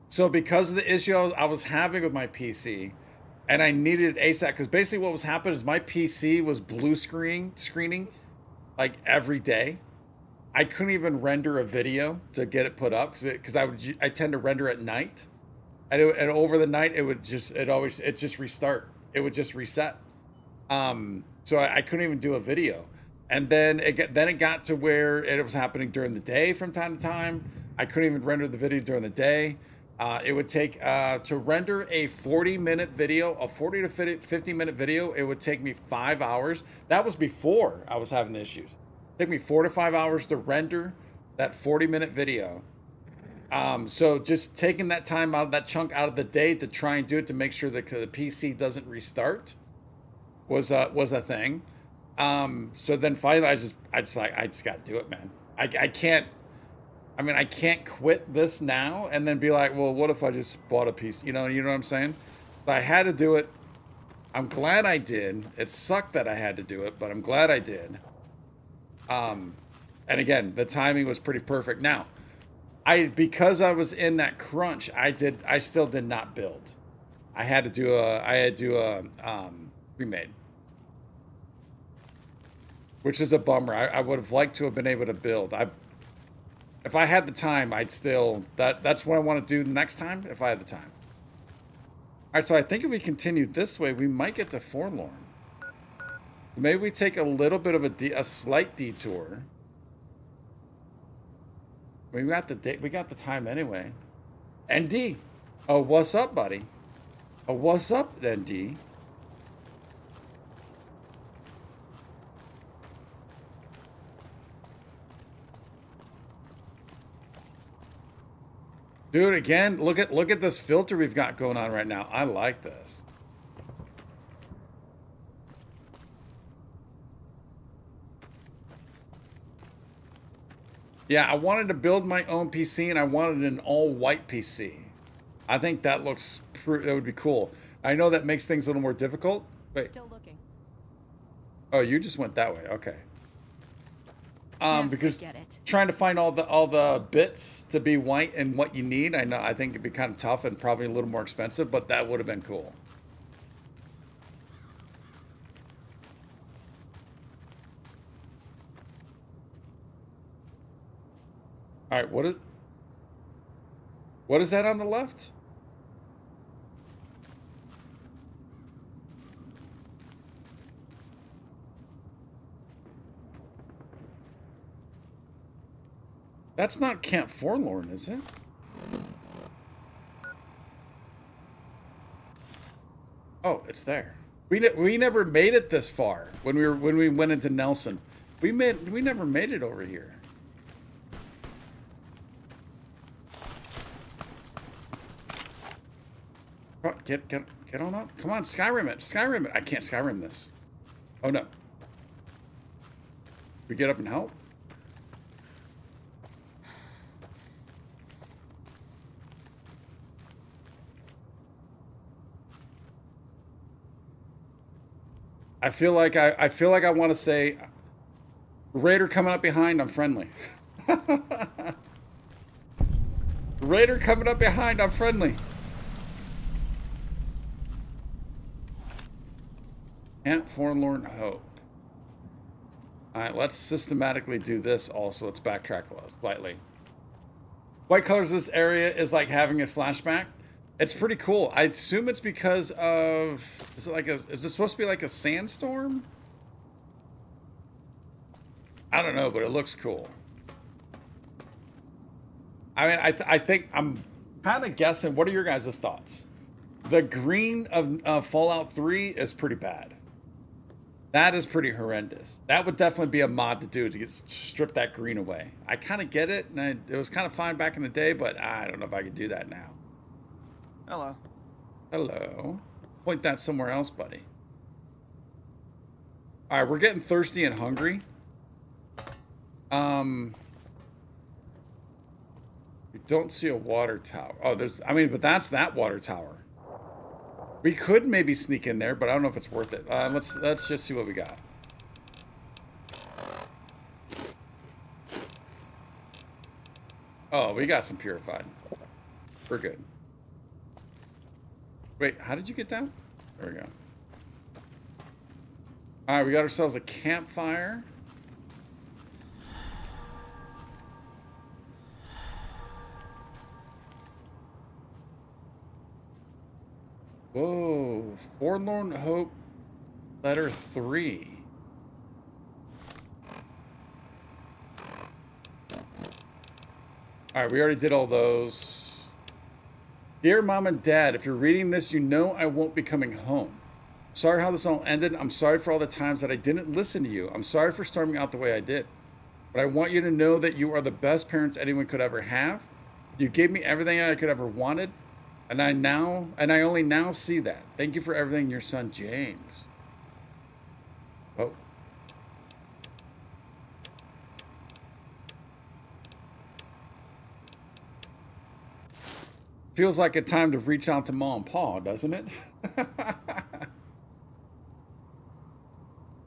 So because of the issue I was having with my PC, and I needed it ASAP, because basically what was happening is my PC was blue screening like every day. I couldn't even render a video to get it put up because I tend to render at night, and over the night it would just restart. It would just reset. So I couldn't even do a video, and then it got to where it was happening during the day from time to time. I couldn't even render the video during the day. It would take to render a 40-minute video, a 40 to 50-minute video. It would take me 5 hours. That was before I was having issues. It took me 4 to 5 hours to render that 40-minute video. So just taking that time out of that chunk out of the day to try and do it to make sure that the PC doesn't restart was a thing. So then finally I just got to do it, man. I can't quit this now and then be like, well, what if I just bought a piece? You know what I'm saying? But I had to do it. I'm glad I did. It sucked that I had to do it, but I'm glad I did. And again, the timing was pretty perfect. Now, because I was in that crunch, I still did not build. I had to do a remade, which is a bummer. I would have liked to have been able to build. If I had the time, that's what I want to do next time, if I had the time. All right, so I think if we continue this way, we might get to Forlorn. Maybe we take a little bit of a slight detour. We got the time anyway. ND. Oh, what's up, buddy? Oh, what's up, ND? Dude, again, look at this filter we've got going on right now. I like this. Yeah, I wanted to build my own PC, and I wanted an all-white PC. I think that would be cool. I know that makes things a little more difficult. Wait. Still looking. Oh, you just went that way. Okay. Because forget it. trying to find all the bits to be white and what you need, I think it'd be kind of tough and probably a little more expensive, but that would have been cool. All right, what is that on the left? That's not Camp Forlorn, is it? Oh, it's there. We never made it this far when we went into Nelson. We never made it over here. Oh, get on up. Come on, Skyrim it. Skyrim it. I can't Skyrim this. Oh no. We get up and help? I feel like I want to say, Raider coming up behind, I'm friendly. Raider coming up behind, I'm friendly. Camp Forlorn Hope. All right, let's systematically do this also. Let's backtrack slightly. White colors this area is like having a flashback. It's pretty cool. I assume it's because of... Is this supposed to be like a sandstorm? I don't know, but it looks cool. I mean, I think I'm kind of guessing. What are your guys' thoughts? The green of Fallout 3 is pretty bad. That is pretty horrendous. That would definitely be a mod to do to strip that green away. I kind of get it, and it was kind of fine back in the day, but I don't know if I could do that now. Hello. Hello. Point that somewhere else, buddy. All right, we're getting thirsty and hungry. You don't see a water tower. Oh, there's, I mean, but that's that water tower. We could maybe sneak in there, but I don't know if it's worth it. Let's just see what we got. Oh, we got some purified. We're good. Wait, how did you get down? There we go. All right, we got ourselves a campfire. Whoa, Forlorn Hope, letter 3. All right, we already did all those. Dear Mom and Dad, if you're reading this, you know I won't be coming home. Sorry how this all ended. I'm sorry for all the times that I didn't listen to you. I'm sorry for storming out the way I did. But I want you to know that you are the best parents anyone could ever have. You gave me everything I could ever wanted. And I only now see that. Thank you for everything, your son, James. Oh. Feels like a time to reach out to Mom and Pa, doesn't it?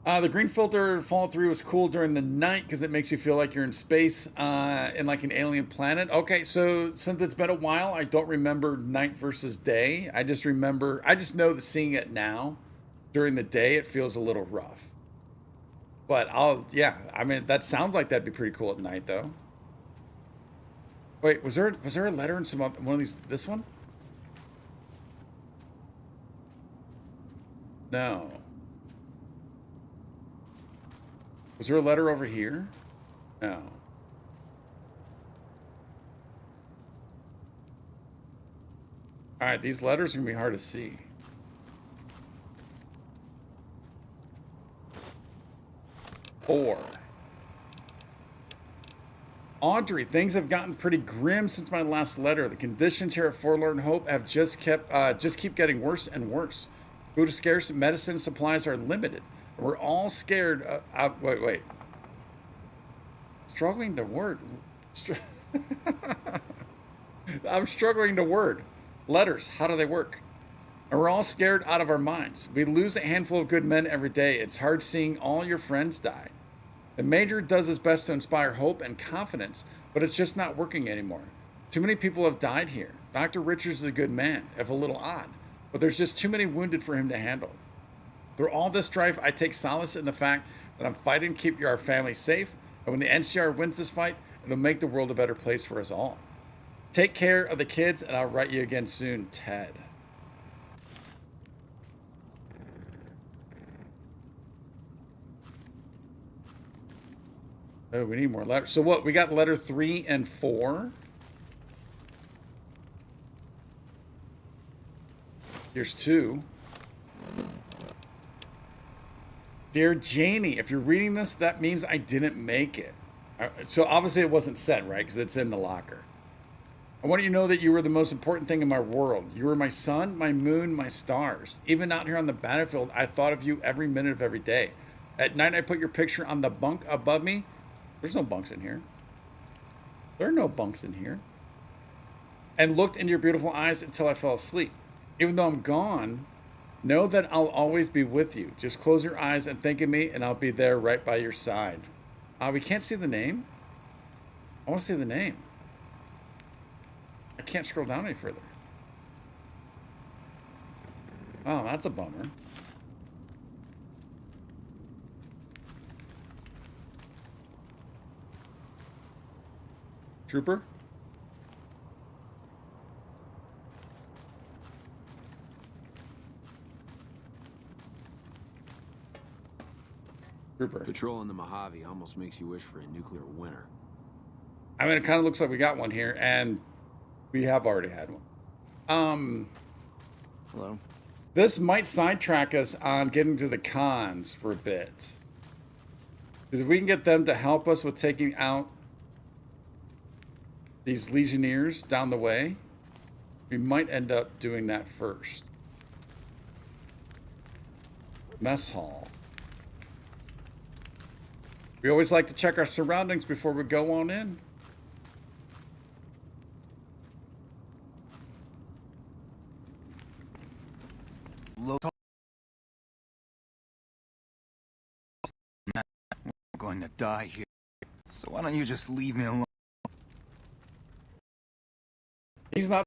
The green filter Fallout 3 was cool during the night because it makes you feel like you're in space in like an alien planet. Okay, so since it's been a while, I don't remember night versus day. I just know that seeing it now during the day, it feels a little rough. But yeah, I mean, that sounds like that'd be pretty cool at night though. Wait, was there a letter in one of these? This one? No. Was there a letter over here? No. All right, these letters are gonna be hard to see. Or Audrey, things have gotten pretty grim since my last letter. The conditions here at Forlorn Hope have just keep getting worse and worse. Food is scarce, medicine supplies are limited. We're all scared. Wait. Struggling to word. I'm struggling to word. Letters, how do they work? And we're all scared out of our minds. We lose a handful of good men every day. It's hard seeing all your friends die. The Major does his best to inspire hope and confidence, but it's just not working anymore. Too many people have died here. Dr. Richards is a good man, if a little odd, but there's just too many wounded for him to handle. Through all this strife, I take solace in the fact that I'm fighting to keep our family safe, and when the NCR wins this fight, it'll make the world a better place for us all. Take care of the kids, and I'll write you again soon, Ted. Oh, we need more letters. So what? We got letter 3 and 4. Here's 2. Dear Janie, if you're reading this, that means I didn't make it. So obviously it wasn't sent, right? Because it's in the locker. I want you to know that you were the most important thing in my world. You were my sun, my moon, my stars. Even out here on the battlefield, I thought of you every minute of every day. At night, I put your picture on the bunk above me. There's no bunks in here. There are no bunks in here. And looked into your beautiful eyes until I fell asleep. Even though I'm gone, know that I'll always be with you. Just close your eyes and think of me, and I'll be there right by your side. We can't see the name. I want to see the name. I can't scroll down any further. Oh, that's a bummer. Trooper? Trooper. Patrolling the Mojave almost makes you wish for a nuclear winter. I mean, it kind of looks like we got one here, and we have already had one. Hello? This might sidetrack us on getting to the cons for a bit. Because if we can get them to help us with taking out these Legionnaires down the way, we might end up doing that first. Mess hall. We always like to check our surroundings before we go on in. I'm going to die here. So why don't you just leave me alone? He's not.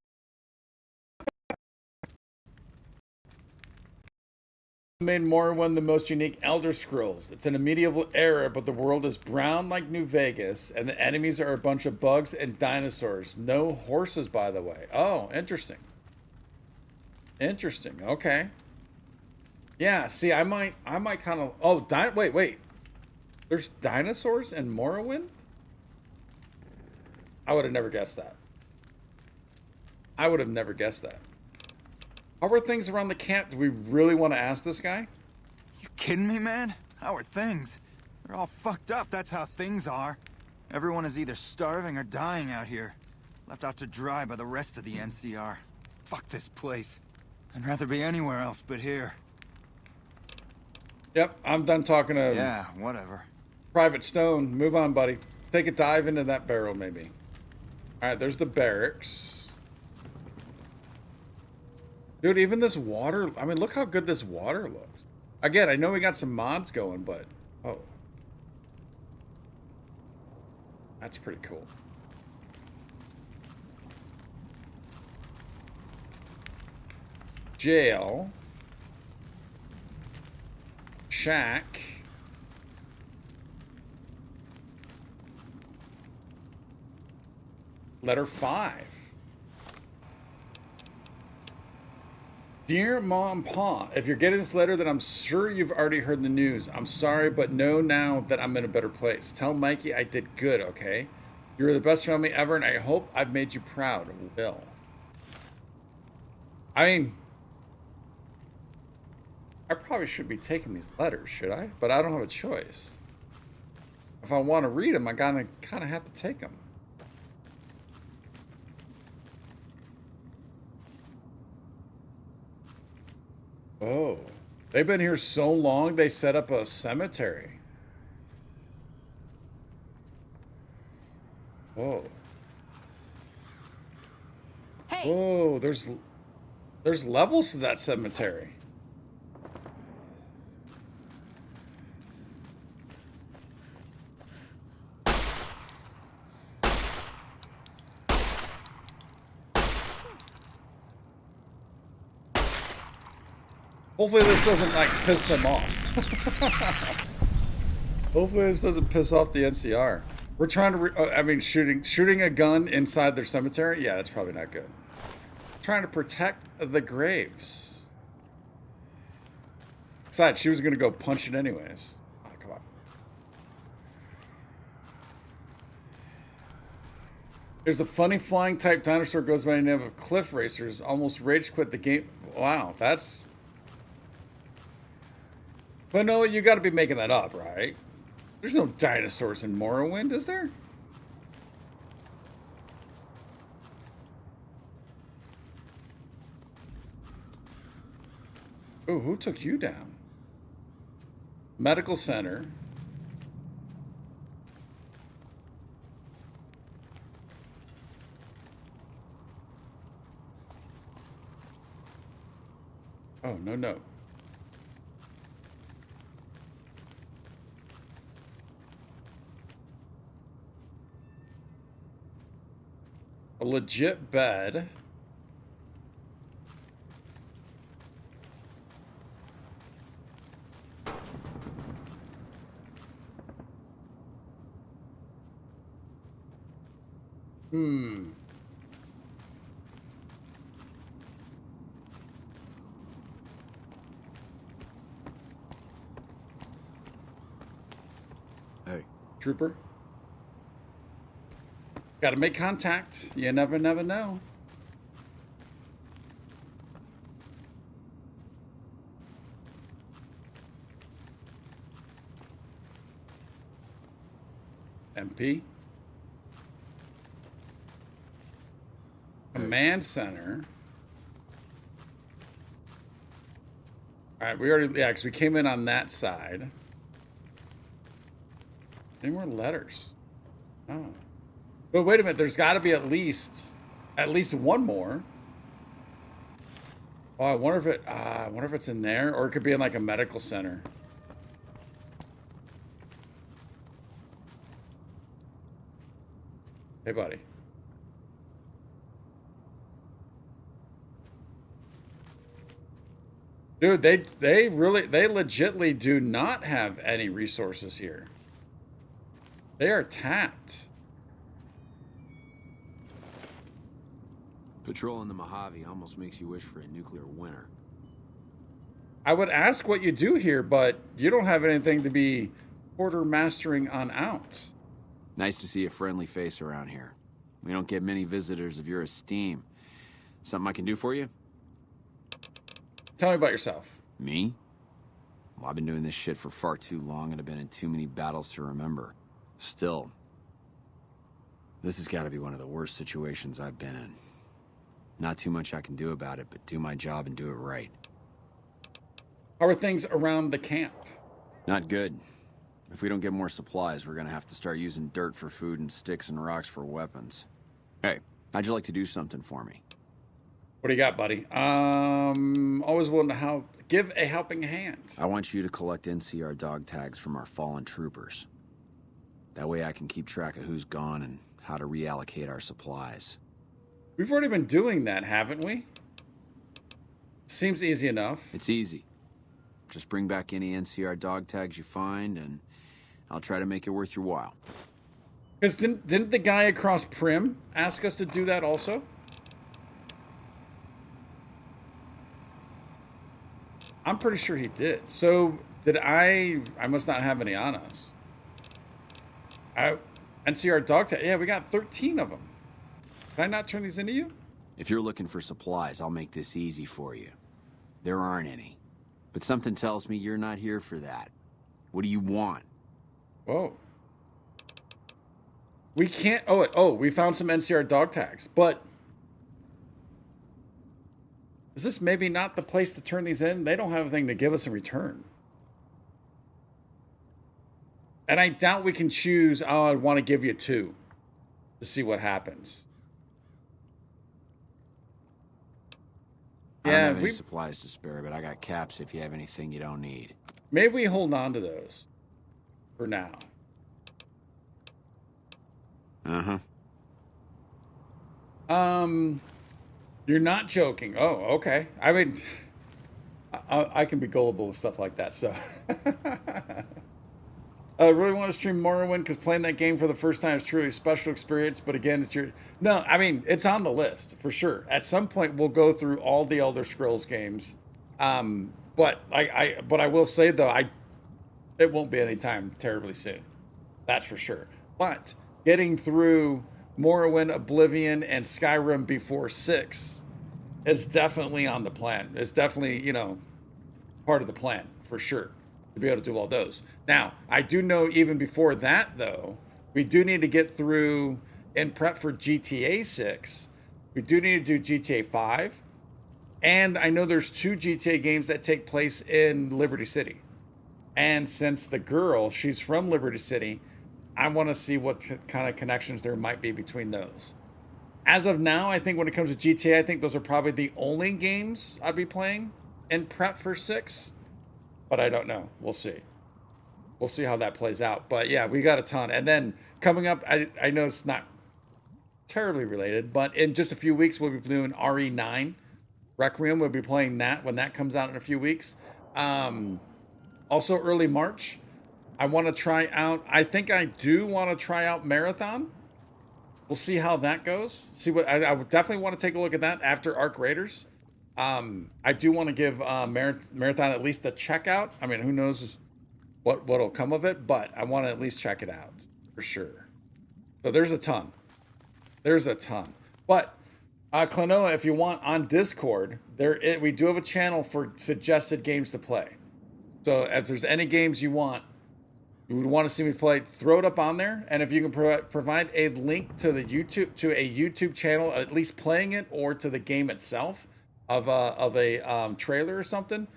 Made Morrowind the most unique Elder Scrolls. It's in a medieval era, but the world is brown like New Vegas, and the enemies are a bunch of bugs and dinosaurs. No horses, by the way. Oh, interesting. Interesting. Okay. Yeah. See, I might kind of. Oh, wait. There's dinosaurs in Morrowind? I would have never guessed that. I would have never guessed that. How are things around the camp? Do we really want to ask this guy? You kidding me, man? How are things? They're all fucked up, that's how things are. Everyone is either starving or dying out here. Left out to dry by the rest of the NCR. Fuck this place. I'd rather be anywhere else but here. Yep, I'm done talking to... Yeah, whatever. Private Stone. Move on, buddy. Take a dive into that barrel, maybe. Alright, there's the barracks. Dude, even this water... I mean, look how good this water looks. Again, I know we got some mods going, but... Oh. That's pretty cool. Jail. Shack. Letter 5. Dear Mom and Pa, if you're getting this letter, then I'm sure you've already heard the news. I'm sorry, but know now that I'm in a better place. Tell Mikey I did good, okay? You're the best family ever, and I hope I've made you proud. Will. I mean, I probably should be taking these letters, should I? But I don't have a choice. If I want to read them, I kind of have to take them. Oh, they've been here so long, they set up a cemetery. Whoa. Hey. Whoa, there's levels to that cemetery. Hopefully this doesn't, like, piss them off. Hopefully this doesn't piss off the NCR. We're trying to, shooting a gun inside their cemetery? Yeah, that's probably not good. Trying to protect the graves. Besides, she was going to go punch it anyways. Oh, come on. There's a funny flying type dinosaur goes by the name of Cliff Racers. Almost rage quit the game. Wow, that's... But no, you got to be making that up, right? There's no dinosaurs in Morrowind, is there? Oh, who took you down? Medical center. Oh, no. A legit bed. Hey. Trooper. Gotta make contact. You never know. MP. Command center. All right, we already, yeah, because we came in on that side. Any more letters? Oh. But wait a minute, there's got to be at least one more. Oh, I wonder if it's in there, or it could be in like a medical center. Hey, buddy. Dude, they legitly do not have any resources here. They are tapped. Patrolling the Mojave almost makes you wish for a nuclear winter. I would ask what you do here, but you don't have anything to be quartermastering on out. Nice to see a friendly face around here. We don't get many visitors of your esteem. Something I can do for you? Tell me about yourself. Me? Well, I've been doing this shit for far too long and have been in too many battles to remember. Still, this has got to be one of the worst situations I've been in. Not too much I can do about it, but do my job and do it right. How are things around the camp? Not good. If we don't get more supplies, we're gonna have to start using dirt for food and sticks and rocks for weapons. Hey, how'd you like to do something for me? What do you got, buddy? Always willing to help. Give a helping hand. I want you to collect NCR dog tags from our fallen troopers. That way I can keep track of who's gone and how to reallocate our supplies. We've already been doing that, haven't we? Seems easy enough. It's easy. Just bring back any NCR dog tags you find, and I'll try to make it worth your while. Because didn't the guy across Prim ask us to do that also? I'm pretty sure he did. So did I must not have any on us. NCR dog tag. Yeah, we got 13 of them. Can I not turn these into you? If you're looking for supplies, I'll make this easy for you. There aren't any. But something tells me you're not here for that. What do you want? Whoa. We can't... Oh, we found some NCR dog tags. But... is this maybe not the place to turn these in? They don't have anything to give us in return. And I doubt we can choose, oh, I want to give you 2 to see what happens. I don't have any supplies to spare, but I got caps if you have anything you don't need. Maybe we hold on to those for now. Uh-huh. You're not joking. Oh, okay. I mean, I can be gullible with stuff like that, so. I really want to stream Morrowind because playing that game for the first time is truly a special experience. But again, it's your... No, I mean, it's on the list for sure. At some point, we'll go through all the Elder Scrolls games. But I will say, though, it won't be anytime terribly soon. That's for sure. But getting through Morrowind, Oblivion, and Skyrim before 6 is definitely on the plan. It's definitely, part of the plan for sure to be able to do all those. Now, I do know even before that, though, we do need to get through and prep for GTA 6. We do need to do GTA 5. And I know there's 2 GTA games that take place in Liberty City. And since the girl, she's from Liberty City, I want to see what kind of connections there might be between those. As of now, I think when it comes to GTA, I think those are probably the only games I'd be playing in prep for 6. But I don't know. We'll see. We'll see how that plays out. But yeah, we got a ton. And then coming up, I know it's not terribly related, but in just a few weeks, we'll be doing RE9. Requiem, we'll be playing that when that comes out in a few weeks. Also, early March, I want to try out, I think I do want to try out Marathon. We'll see how that goes. See what I would definitely want to take a look at that after Arc Raiders. I do want to give Marathon at least a check out. I mean, who knows what'll come of it, but I want to at least check it out for sure. So there's a ton. There's a ton. But Klonoa, if you want on Discord, we do have a channel for suggested games to play. So if there's any games you would want to see me play, throw it up on there. And if you can provide a link to a YouTube channel, at least playing it, or to the game itself of a trailer or something,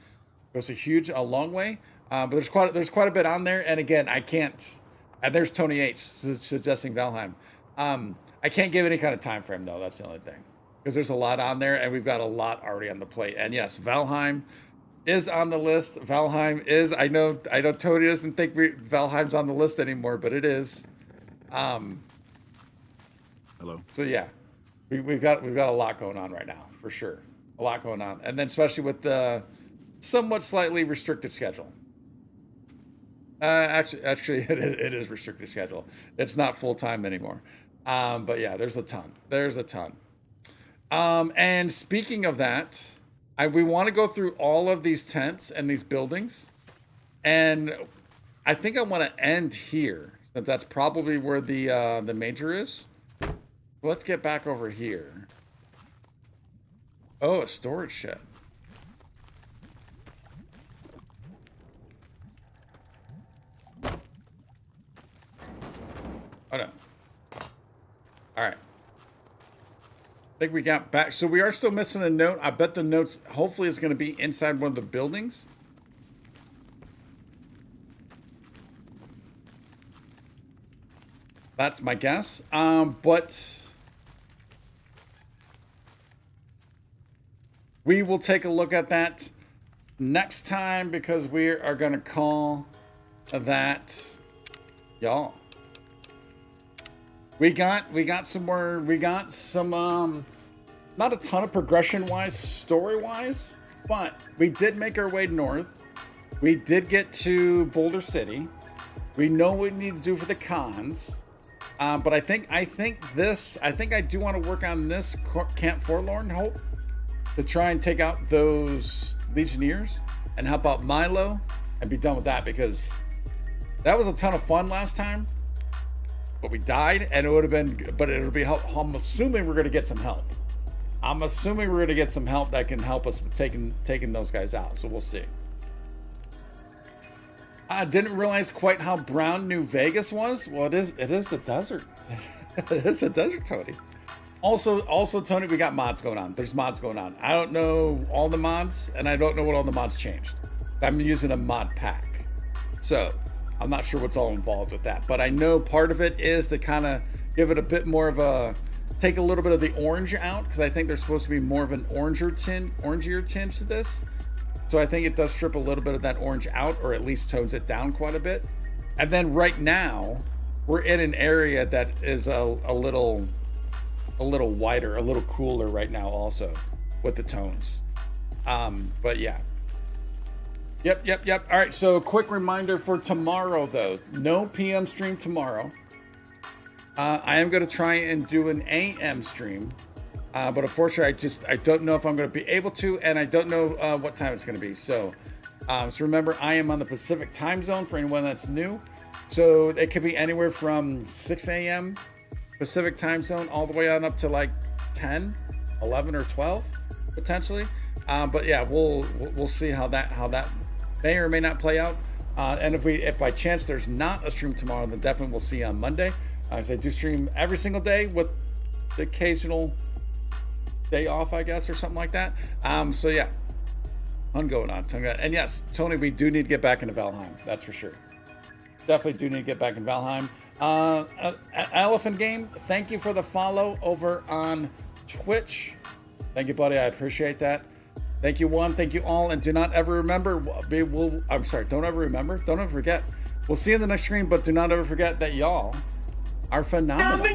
goes a long way. But there's quite a bit on there. And again, I can't And there's Tony H suggesting Valheim. I can't give any kind of time frame though. That's the only thing, because there's a lot on there, and we've got a lot already on the plate. And yes, Valheim is on the list. Valheim is. I know Tony doesn't think Valheim's on the list anymore, but it is. Hello. So yeah, we've got a lot going on right now for sure. A lot going on, and then especially with the somewhat slightly restricted schedule. Actually, it is restricted schedule. It's not full time anymore. But yeah, there's a ton. And speaking of that, we want to go through all of these tents and these buildings, and I think I want to end here, since that's probably where the major is. Let's get back over here. Oh, a storage shed. Oh no. All right. I think we got back. So we are still missing a note. I bet the notes hopefully is going to be inside one of the buildings. That's my guess. But we will take a look at that next time, because we are going to call that, y'all. We got some more. We got some not a ton of progression wise, story wise, but we did make our way north. We did get to Boulder City. We know what we need to do for the cons. But I think I do want to work on this Camp Forlorn Hope to try and take out those Legionnaires and help out Milo and be done with that, because that was a ton of fun last time. But we died, and it would have been, but it'll be help. I'm assuming we're going to get some help. I'm assuming we're going to get some help that can help us with taking those guys out. So we'll see. I didn't realize quite how brown New Vegas was. Well, it is the desert. It is the desert, Tony. Also, Tony, we got mods going on. There's mods going on. I don't know all the mods, and I don't know what all the mods changed. I'm using a mod pack. So I'm not sure what's all involved with that, but I know part of it is to kind of give it a bit more of a, take a little bit of the orange out, because I think there's supposed to be more of an orangier tinge to this. So I think it does strip a little bit of that orange out, or at least tones it down quite a bit. And then right now, we're in an area that is a little wider, a little cooler right now also with the tones. But yeah. Yep. All right, so quick reminder for tomorrow, though. No PM stream tomorrow. I am going to try and do an AM stream. But unfortunately, I don't know if I'm going to be able to, and I don't know what time it's going to be. So remember, I am on the Pacific time zone for anyone that's new. So it could be anywhere from 6 a.m. Pacific time zone all the way on up to like 10, 11, or 12, potentially. But yeah, we'll see how that may or may not play out. And if by chance there's not a stream tomorrow, then definitely we'll see on Monday. As I do stream every single day with the occasional day off, I guess, or something like that. So yeah, ton going on. And yes, Tony, we do need to get back into Valheim. That's for sure. Definitely do need to get back in Valheim. Elephant Game, thank you for the follow over on Twitch. Thank you, buddy. I appreciate that. Thank you, one. Thank you all. And do not ever remember, don't ever forget. We'll see you in the next stream, but do not ever forget that y'all are phenomenal.